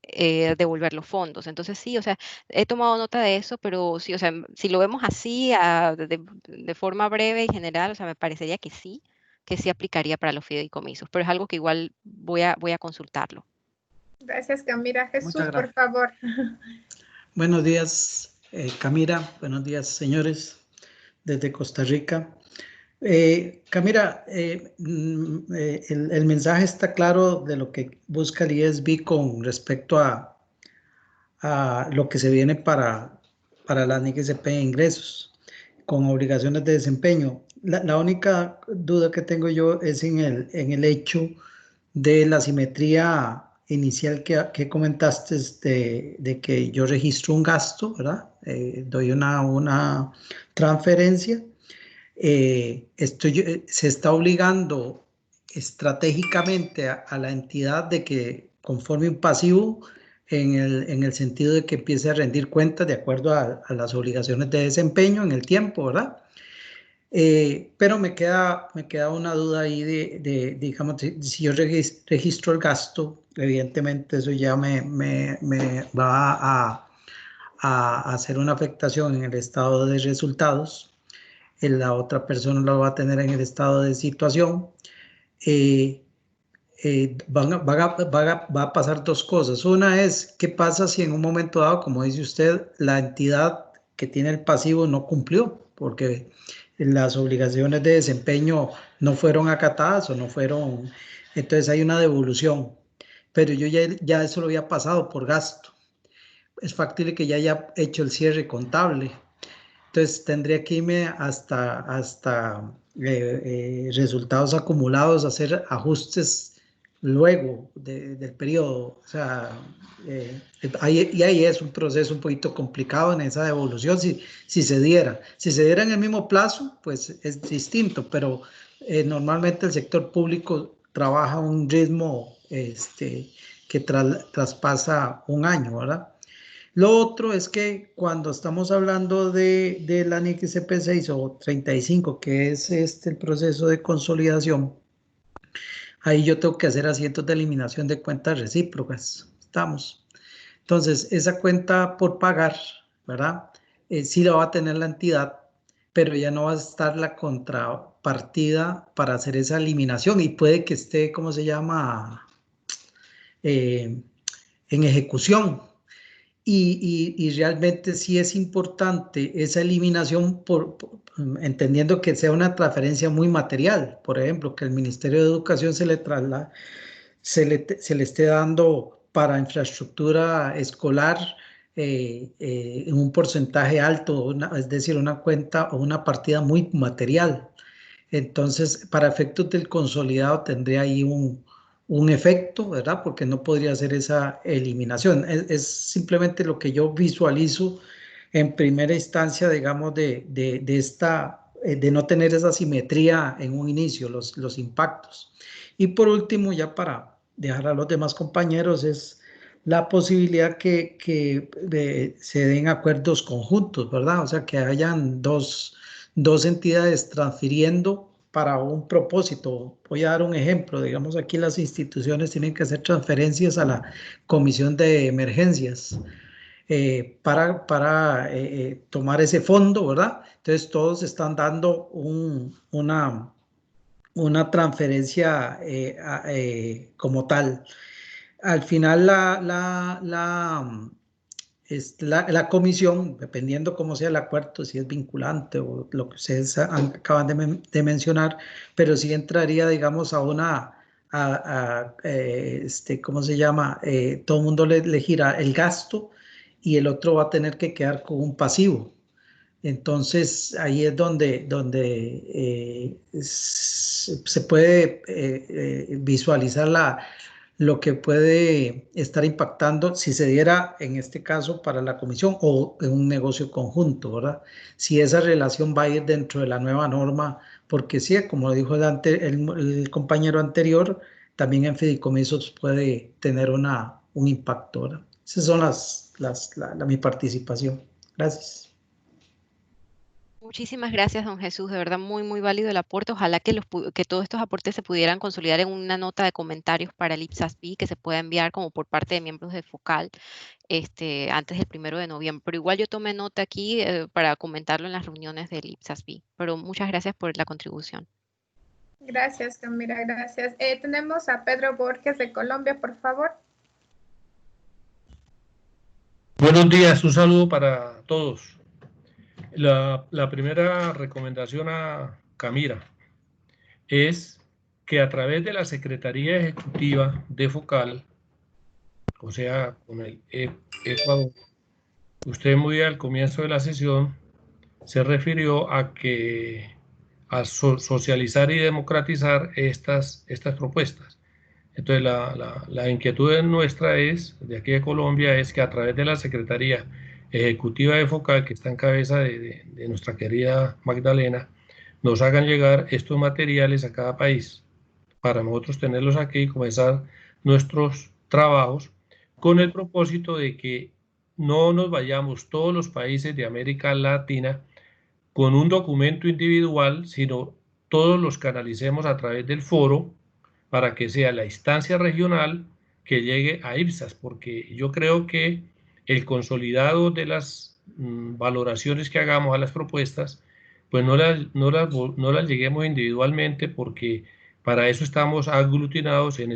devolver los fondos. Entonces, sí, o sea, he tomado nota de eso, pero sí, o sea, si lo vemos así, de forma breve y general, o sea, me parecería que sí aplicaría para los fideicomisos, pero es algo que igual voy a consultarlo. Gracias, Camila. Jesús, por favor. Buenos días, Camila. Buenos días, señores, desde Costa Rica. Camila, el mensaje está claro de lo que busca el ISB con respecto a lo que se viene para la NIGSP de ingresos, con obligaciones de desempeño. La única duda que tengo yo es en el hecho de la simetría inicial que comentaste, de que yo registro un gasto, ¿verdad? Doy una transferencia. Se está obligando estratégicamente a la entidad de que conforme un pasivo en el sentido de que empiece a rendir cuentas de acuerdo a las obligaciones de desempeño en el tiempo, ¿verdad? Pero me queda una duda ahí digamos, si yo registro el gasto, evidentemente eso ya me va a hacer una afectación en el estado de resultados. La otra persona lo va a tener en el estado de situación. Va a pasar dos cosas. Una es, ¿qué pasa si en un momento dado, como dice usted, la entidad que tiene el pasivo no cumplió? Porque las obligaciones de desempeño no fueron acatadas o no fueron... Entonces hay una devolución. Pero yo ya eso lo había pasado por gasto. Es factible que ya haya hecho el cierre contable. Entonces tendría que irme hasta resultados acumulados, hacer ajustes luego del periodo. O sea, ahí es un proceso un poquito complicado en esa devolución si se diera. Si se diera en el mismo plazo, pues es distinto, pero normalmente el sector público trabaja a un ritmo que traspasa un año, ¿verdad? Lo otro es que cuando estamos hablando de la NIC CP6 o 35, que es el proceso de consolidación, ahí yo tengo que hacer asientos de eliminación de cuentas recíprocas. Estamos. Entonces, esa cuenta por pagar, ¿verdad? Sí la va a tener la entidad, pero ya no va a estar la contrapartida para hacer esa eliminación y puede que esté, ¿cómo se llama? En ejecución. Y realmente sí es importante esa eliminación, entendiendo que sea una transferencia muy material. Por ejemplo, que el Ministerio de Educación se le esté dando para infraestructura escolar en un porcentaje alto, es decir, una cuenta o una partida muy material. Entonces, para efectos del consolidado tendría ahí un efecto, ¿verdad? Porque no podría hacer esa eliminación. Es simplemente lo que yo visualizo en primera instancia, digamos, de no tener esa simetría en un inicio, los impactos. Y por último, ya para dejar a los demás compañeros, es la posibilidad que se den acuerdos conjuntos, ¿verdad? O sea, que hayan dos entidades transfiriendo para un propósito. Voy a dar un ejemplo. Digamos, aquí las instituciones tienen que hacer transferencias a la Comisión de Emergencias para tomar ese fondo, ¿verdad? Entonces, todos están dando una transferencia como tal. Al final, la comisión, dependiendo cómo sea el acuerdo, si es vinculante o lo que ustedes acaban de mencionar, pero sí entraría, digamos, ¿cómo se llama? Todo el mundo le gira el gasto y el otro va a tener que quedar con un pasivo. Entonces, ahí es donde se puede visualizar lo que puede estar impactando si se diera en este caso para la comisión o en un negocio conjunto, ¿verdad? Si esa relación va a ir dentro de la nueva norma, porque sí, como dijo el compañero anterior, también en fideicomisos puede tener un impacto, ¿verdad? Esas son mi participación. Gracias. Muchísimas gracias, don Jesús. De verdad, muy, muy válido el aporte. Ojalá que todos estos aportes se pudieran consolidar en una nota de comentarios para el IPSASB que se pueda enviar como por parte de miembros de FOCAL antes del 1 de noviembre. Pero igual yo tomé nota aquí para comentarlo en las reuniones del IPSASB. Pero muchas gracias por la contribución. Gracias, Camila, gracias. Tenemos a Pedro Borges de Colombia, por favor. Buenos días, un saludo para todos. La primera recomendación a Camira, es que a través de la Secretaría Ejecutiva de Focal, o sea, con el Ecuador, usted muy al comienzo de la sesión se refirió a que a socializar y democratizar estas propuestas. Entonces, la inquietud nuestra es, de aquí de Colombia, es que a través de la Secretaría Ejecutiva de Focal, que está en cabeza de nuestra querida Magdalena, nos hagan llegar estos materiales a cada país, para nosotros tenerlos aquí y comenzar nuestros trabajos, con el propósito de que no nos vayamos todos los países de América Latina con un documento individual, sino todos los canalicemos a través del foro para que sea la instancia regional que llegue a IPSAS, porque yo creo que el consolidado de las valoraciones que hagamos a las propuestas, pues no las lleguemos individualmente, porque para eso estamos aglutinados en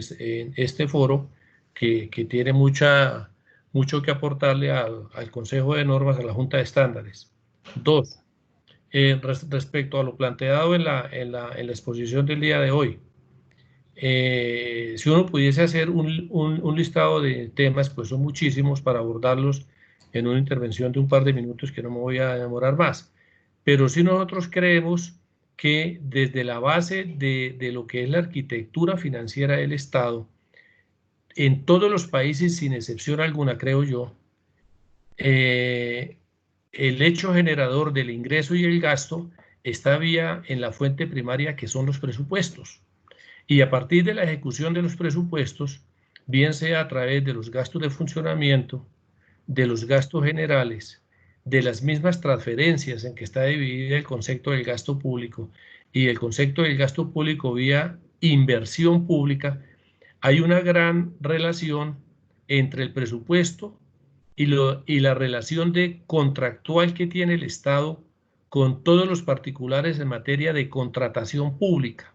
este foro que tiene mucho que aportarle al Consejo de Normas, a la Junta de Estándares. Dos, respecto a lo planteado en la exposición del día de hoy, si uno pudiese hacer un listado de temas, pues son muchísimos para abordarlos en una intervención de un par de minutos, que no me voy a demorar más. Pero sí nosotros creemos que desde la base de lo que es la arquitectura financiera del Estado, en todos los países, sin excepción alguna, creo yo, el hecho generador del ingreso y el gasto está en la fuente primaria, que son los presupuestos. Y a partir de la ejecución de los presupuestos, bien sea a través de los gastos de funcionamiento, de los gastos generales, de las mismas transferencias en que está dividido el concepto del gasto público y el concepto del gasto público vía inversión pública, hay una gran relación entre el presupuesto y la relación contractual que tiene el Estado con todos los particulares en materia de contratación pública.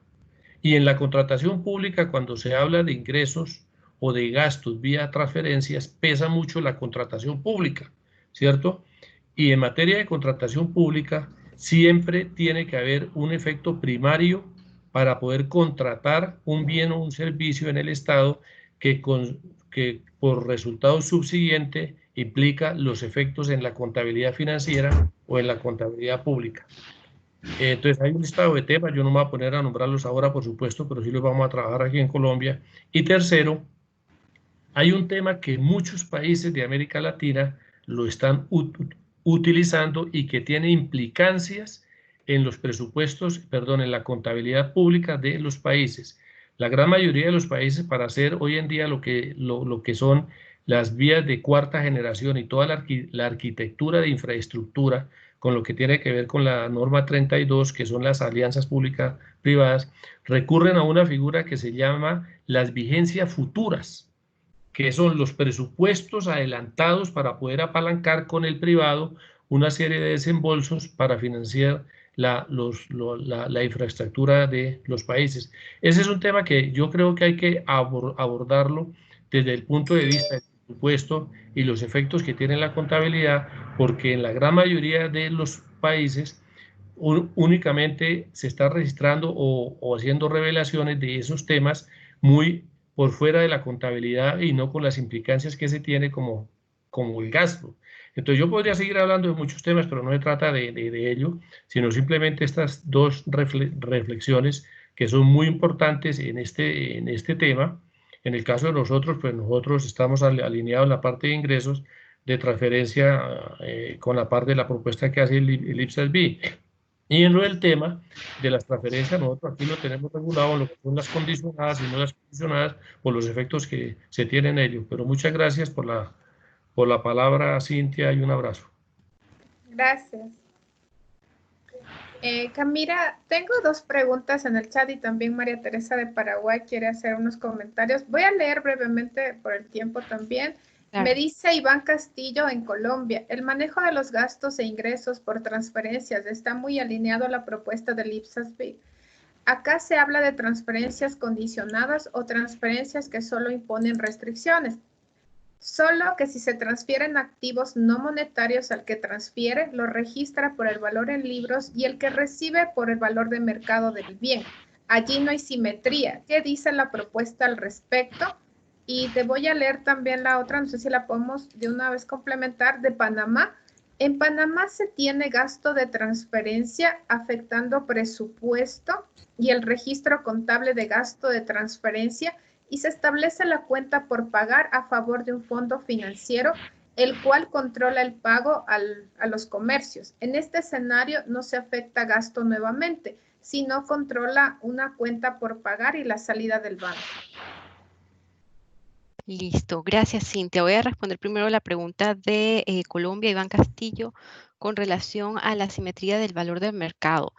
Y en la contratación pública, cuando se habla de ingresos o de gastos vía transferencias, pesa mucho la contratación pública, ¿cierto? Y en materia de contratación pública, siempre tiene que haber un efecto primario para poder contratar un bien o un servicio en el Estado que por resultado subsiguiente implica los efectos en la contabilidad financiera o en la contabilidad pública. Entonces hay un listado de temas, yo no me voy a poner a nombrarlos ahora, por supuesto, pero sí los vamos a trabajar aquí en Colombia. Y tercero, hay un tema que muchos países de América Latina lo están utilizando y que tiene implicancias en los presupuestos, perdón, en la contabilidad pública de los países. La gran mayoría de los países, para hacer hoy en día lo que son las vías de cuarta generación y toda la arquitectura de infraestructura, con lo que tiene que ver con la norma 32, que son las alianzas públicas-privadas, recurren a una figura que se llama las vigencias futuras, que son los presupuestos adelantados para poder apalancar con el privado una serie de desembolsos para financiar la infraestructura de los países. Ese es un tema que yo creo que hay que abordarlo desde el punto de vista del presupuesto y los efectos que tiene la contabilidad, porque en la gran mayoría de los países únicamente se está registrando o haciendo revelaciones de esos temas muy por fuera de la contabilidad y no con las implicancias que se tiene como el gasto. Entonces yo podría seguir hablando de muchos temas, pero no se trata de ello, sino simplemente estas dos reflexiones que son muy importantes en este tema. En el caso de nosotros, pues nosotros estamos alineados en la parte de ingresos de transferencia con la parte de la propuesta que hace el IPSAS-B. Y en lo del tema de las transferencias, nosotros aquí lo tenemos regulado en lo que son las condicionadas y no las condicionadas por los efectos que se tienen en ello. Pero muchas gracias por la palabra, Cintia, y un abrazo. Gracias. Camila, tengo dos preguntas en el chat y también María Teresa de Paraguay quiere hacer unos comentarios. Voy a leer brevemente por el tiempo también. Claro. Me dice Iván Castillo en Colombia, el manejo de los gastos e ingresos por transferencias está muy alineado a la propuesta del IPSAS-B. Acá se habla de transferencias condicionadas o transferencias que solo imponen restricciones. Solo que si se transfieren activos no monetarios al que transfiere, lo registra por el valor en libros y el que recibe por el valor de mercado del bien. Allí no hay simetría. ¿Qué dice la propuesta al respecto? Y te voy a leer también la otra, no sé si la podemos de una vez complementar, de Panamá. En Panamá se tiene gasto de transferencia afectando presupuesto y el registro contable de gasto de transferencia, y se establece la cuenta por pagar a favor de un fondo financiero, el cual controla el pago a los comercios. En este escenario no se afecta gasto nuevamente, sino controla una cuenta por pagar y la salida del banco. Listo, gracias Cintia. Voy a responder primero la pregunta de Colombia, Iván Castillo, con relación a la simetría del valor del mercado.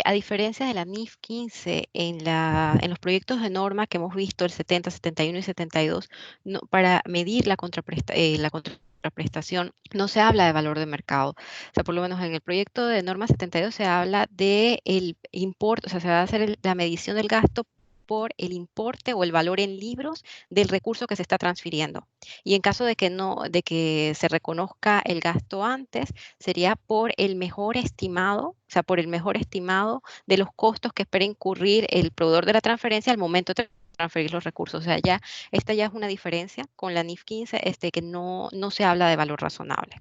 A diferencia de la NIF 15, en los proyectos de norma que hemos visto, el 70, 71 y 72, para medir la contraprestación, no se habla de valor de mercado. O sea, por lo menos en el proyecto de norma 72 se habla del importe, o sea, se va a hacer la medición del gasto por el importe o el valor en libros del recurso que se está transfiriendo. Y en caso de que se reconozca el gasto antes, sería por el mejor estimado, o sea, por el mejor estimado de los costos que espera incurrir el proveedor de la transferencia al momento de transferir los recursos. O sea, esta ya es una diferencia con la NIF 15, que no se habla de valor razonable.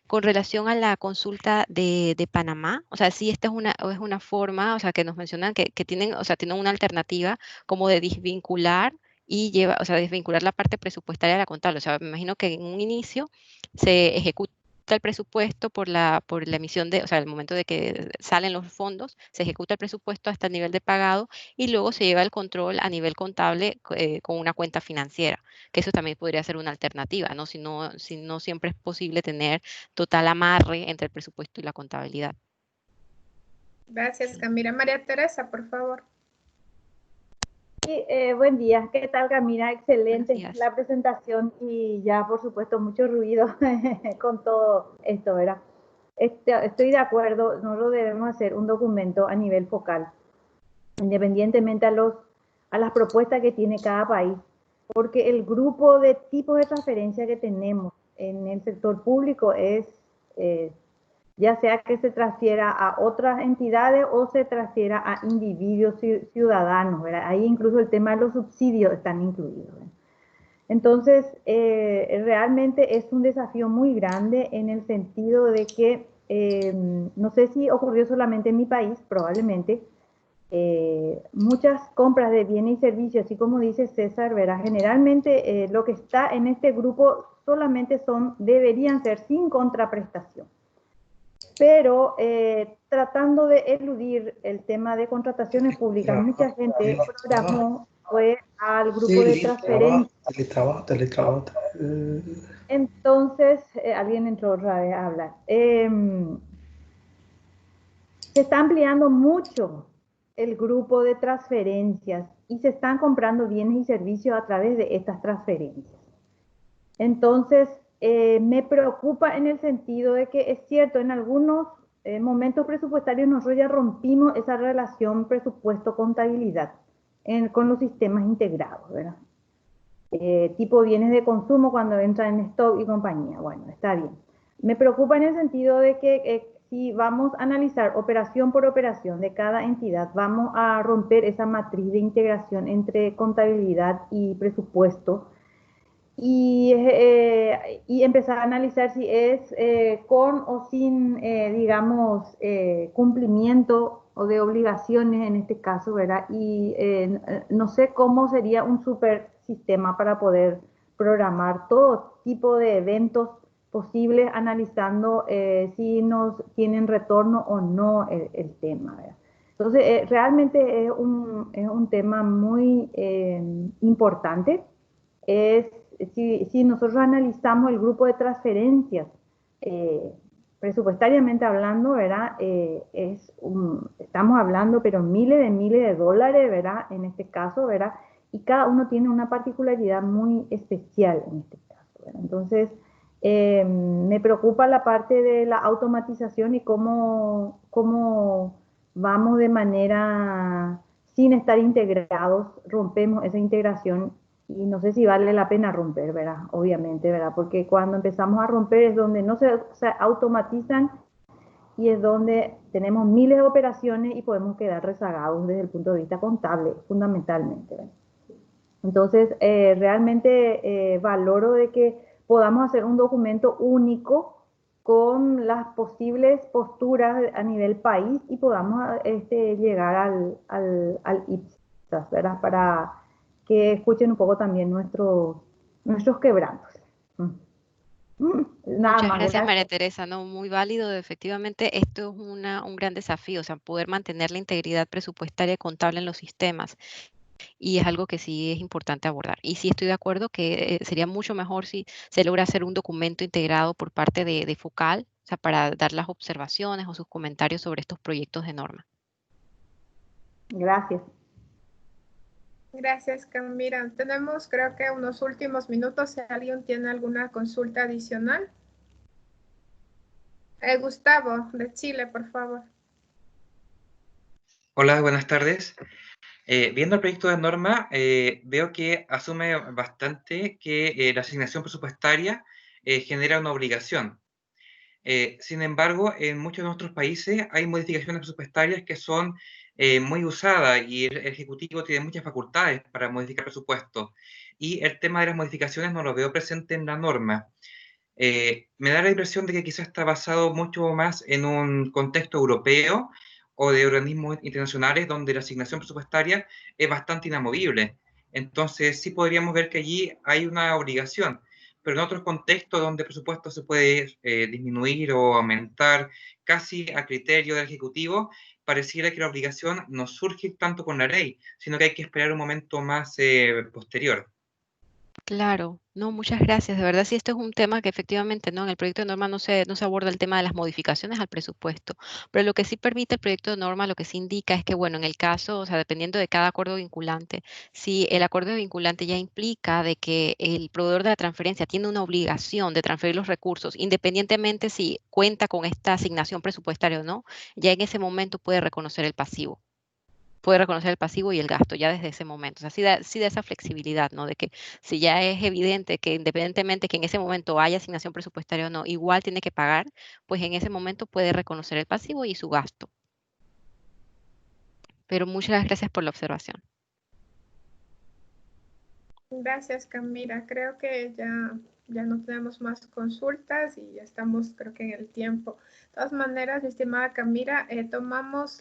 Con relación a la consulta de Panamá, o sea, sí, esta es una forma, o sea, que nos mencionan que tienen, o sea, tienen una alternativa como de desvincular o sea, desvincular la parte presupuestaria de la contable. O sea, me imagino que en un inicio se ejecuta el presupuesto por la emisión o sea, el momento de que salen los fondos, se ejecuta el presupuesto hasta el nivel de pagado y luego se lleva el control a nivel contable con una cuenta financiera, que eso también podría ser una alternativa, ¿no? Si no siempre es posible tener total amarre entre el presupuesto y la contabilidad. Gracias, Camila. María Teresa, por favor. Sí, buen día. ¿Qué tal, Camila? Excelente la presentación y ya, por supuesto, mucho ruido con todo esto, ¿verdad? Estoy de acuerdo, nosotros debemos hacer un documento a nivel focal, independientemente a las propuestas que tiene cada país, porque el grupo de tipos de transferencia que tenemos en el sector público es, ya sea que se transfiera a otras entidades o se transfiera a individuos ciudadanos, ¿verdad? Ahí incluso el tema de los subsidios están incluidos, ¿verdad? Entonces, realmente es un desafío muy grande en el sentido de que, no sé si ocurrió solamente en mi país, probablemente, muchas compras de bienes y servicios, así como dice César, ¿verdad? Generalmente lo que está en este grupo solamente deberían ser sin contraprestación. Pero tratando de eludir el tema de contrataciones públicas, mucha gente programó, fue al grupo de transferencia. Teletrabajo. Entonces, alguien entró otra vez a hablar. Se está ampliando mucho el grupo de transferencias y se están comprando bienes y servicios a través de estas transferencias. Entonces, me preocupa en el sentido de que es cierto, en algunos momentos presupuestarios nosotros ya rompimos esa relación presupuesto-contabilidad con los sistemas integrados, ¿verdad? Tipo bienes de consumo cuando entran en stock y compañía. Bueno, está bien. Me preocupa en el sentido de que si vamos a analizar operación por operación de cada entidad, vamos a romper esa matriz de integración entre contabilidad y presupuesto y empezar a analizar si es con o sin, digamos, cumplimiento o de obligaciones en este caso, ¿verdad? Y no sé cómo sería un super sistema para poder programar todo tipo de eventos posibles, analizando si nos tienen retorno o no el tema, ¿verdad? Entonces, realmente es un tema muy importante. Si nosotros analizamos el grupo de transferencias, presupuestariamente hablando, ¿verdad? Estamos hablando, pero miles de dólares, ¿verdad? En este caso, ¿verdad? Y cada uno tiene una particularidad muy especial en este caso, ¿verdad? Entonces, me preocupa la parte de la automatización y cómo vamos de manera, sin estar integrados, rompemos esa integración y no sé si vale la pena romper, ¿verdad? Obviamente, ¿verdad? Porque cuando empezamos a romper es donde no se automatizan y es donde tenemos miles de operaciones y podemos quedar rezagados desde el punto de vista contable, fundamentalmente, ¿verdad? Entonces, realmente valoro de que podamos hacer un documento único con las posibles posturas a nivel país y podamos llegar al IPSAS, ¿verdad? Para que escuchen un poco también nuestros quebrantos. Nada Muchas más, gracias, ¿verdad? María Teresa. No, muy válido. Efectivamente, esto es un gran desafío, o sea, poder mantener la integridad presupuestaria y contable en los sistemas. Y es algo que sí es importante abordar. Y sí estoy de acuerdo que sería mucho mejor si se logra hacer un documento integrado por parte de Focal, o sea, para dar las observaciones o sus comentarios sobre estos proyectos de norma. Gracias. Gracias, Camila. Tenemos, creo que unos últimos minutos, si alguien tiene alguna consulta adicional. Gustavo, de Chile, por favor. Hola, buenas tardes. Viendo el proyecto de norma, veo que asume bastante que la asignación presupuestaria genera una obligación. Sin embargo, en muchos de nuestros países hay modificaciones presupuestarias que son muy usadas y el Ejecutivo tiene muchas facultades para modificar presupuestos. Y el tema de las modificaciones no lo veo presente en la norma. Me da la impresión de que quizás está basado mucho más en un contexto europeo o de organismos internacionales donde la asignación presupuestaria es bastante inamovible. Entonces, sí podríamos ver que allí hay una obligación, pero en otros contextos donde el presupuesto se puede disminuir o aumentar casi a criterio del Ejecutivo, pareciera que la obligación no surge tanto con la ley, sino que hay que esperar un momento más posterior. Claro, no, muchas gracias. De verdad, sí, esto es un tema que efectivamente, ¿no? En el proyecto de norma no se aborda el tema de las modificaciones al presupuesto, pero lo que sí permite el proyecto de norma, lo que sí indica es que, bueno, en el caso, o sea, dependiendo de cada acuerdo vinculante, si el acuerdo vinculante ya implica de que el proveedor de la transferencia tiene una obligación de transferir los recursos, independientemente si cuenta con esta asignación presupuestaria o no, ya en ese momento puede reconocer el pasivo. Puede reconocer el pasivo y el gasto ya desde ese momento. O sea, sí da esa flexibilidad, ¿no? De que si ya es evidente que independientemente que en ese momento haya asignación presupuestaria o no, igual tiene que pagar, pues en ese momento puede reconocer el pasivo y su gasto. Pero muchas gracias por la observación. Gracias, Camila. Creo que ya no tenemos más consultas y ya estamos, creo que en el tiempo. De todas maneras, mi estimada Camila, tomamos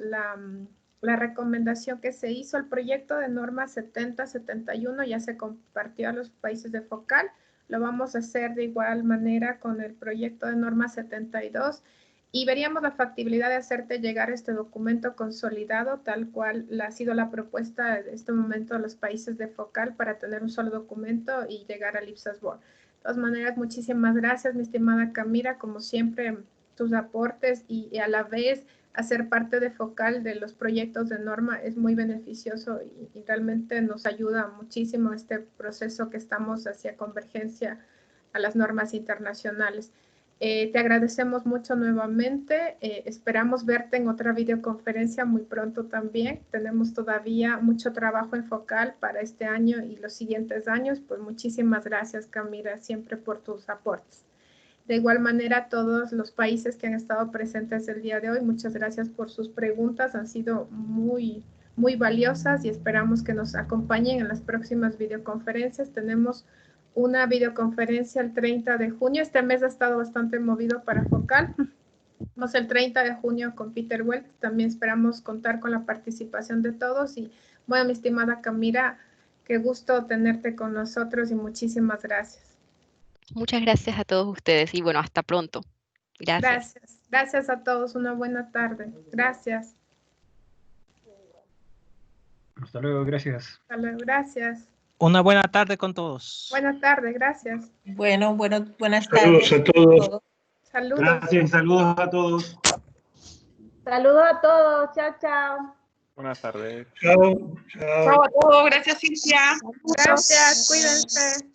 la recomendación que se hizo, el proyecto de norma 7071 ya se compartió a los países de Focal. Lo vamos a hacer de igual manera con el proyecto de norma 72 y veríamos la factibilidad de hacerte llegar este documento consolidado, tal cual ha sido la propuesta de este momento a los países de Focal para tener un solo documento y llegar al IPSAS Board. De todas maneras, muchísimas gracias, mi estimada Camila, como siempre, tus aportes y a la vez hacer parte de Focal de los proyectos de norma es muy beneficioso y realmente nos ayuda muchísimo este proceso que estamos hacia convergencia a las normas internacionales. Te agradecemos mucho nuevamente. Esperamos verte en otra videoconferencia muy pronto también. Tenemos todavía mucho trabajo en Focal para este año y los siguientes años. Pues muchísimas gracias, Camila, siempre por tus aportes. De igual manera, todos los países que han estado presentes el día de hoy, muchas gracias por sus preguntas. Han sido muy valiosas y esperamos que nos acompañen en las próximas videoconferencias. Tenemos una videoconferencia el 30 de junio. Este mes ha estado bastante movido para Focal. Vamos el 30 de junio con Peter Welt. También esperamos contar con la participación de todos. Y bueno, mi estimada Camila, qué gusto tenerte con nosotros y muchísimas gracias. Muchas gracias a todos ustedes y bueno, hasta pronto. Gracias. Gracias a todos. Una buena tarde. Gracias. Hasta luego, gracias. Hasta luego, gracias. Una buena tarde con todos. Buena tarde, gracias. Buenas Saludos tardes. a todos. Saludos. Gracias, saludos a todos. Saludos a todos. Chao, chao. Buenas tardes. Chao. Chao a todos. Gracias, Cintia. Gracias, cuídense.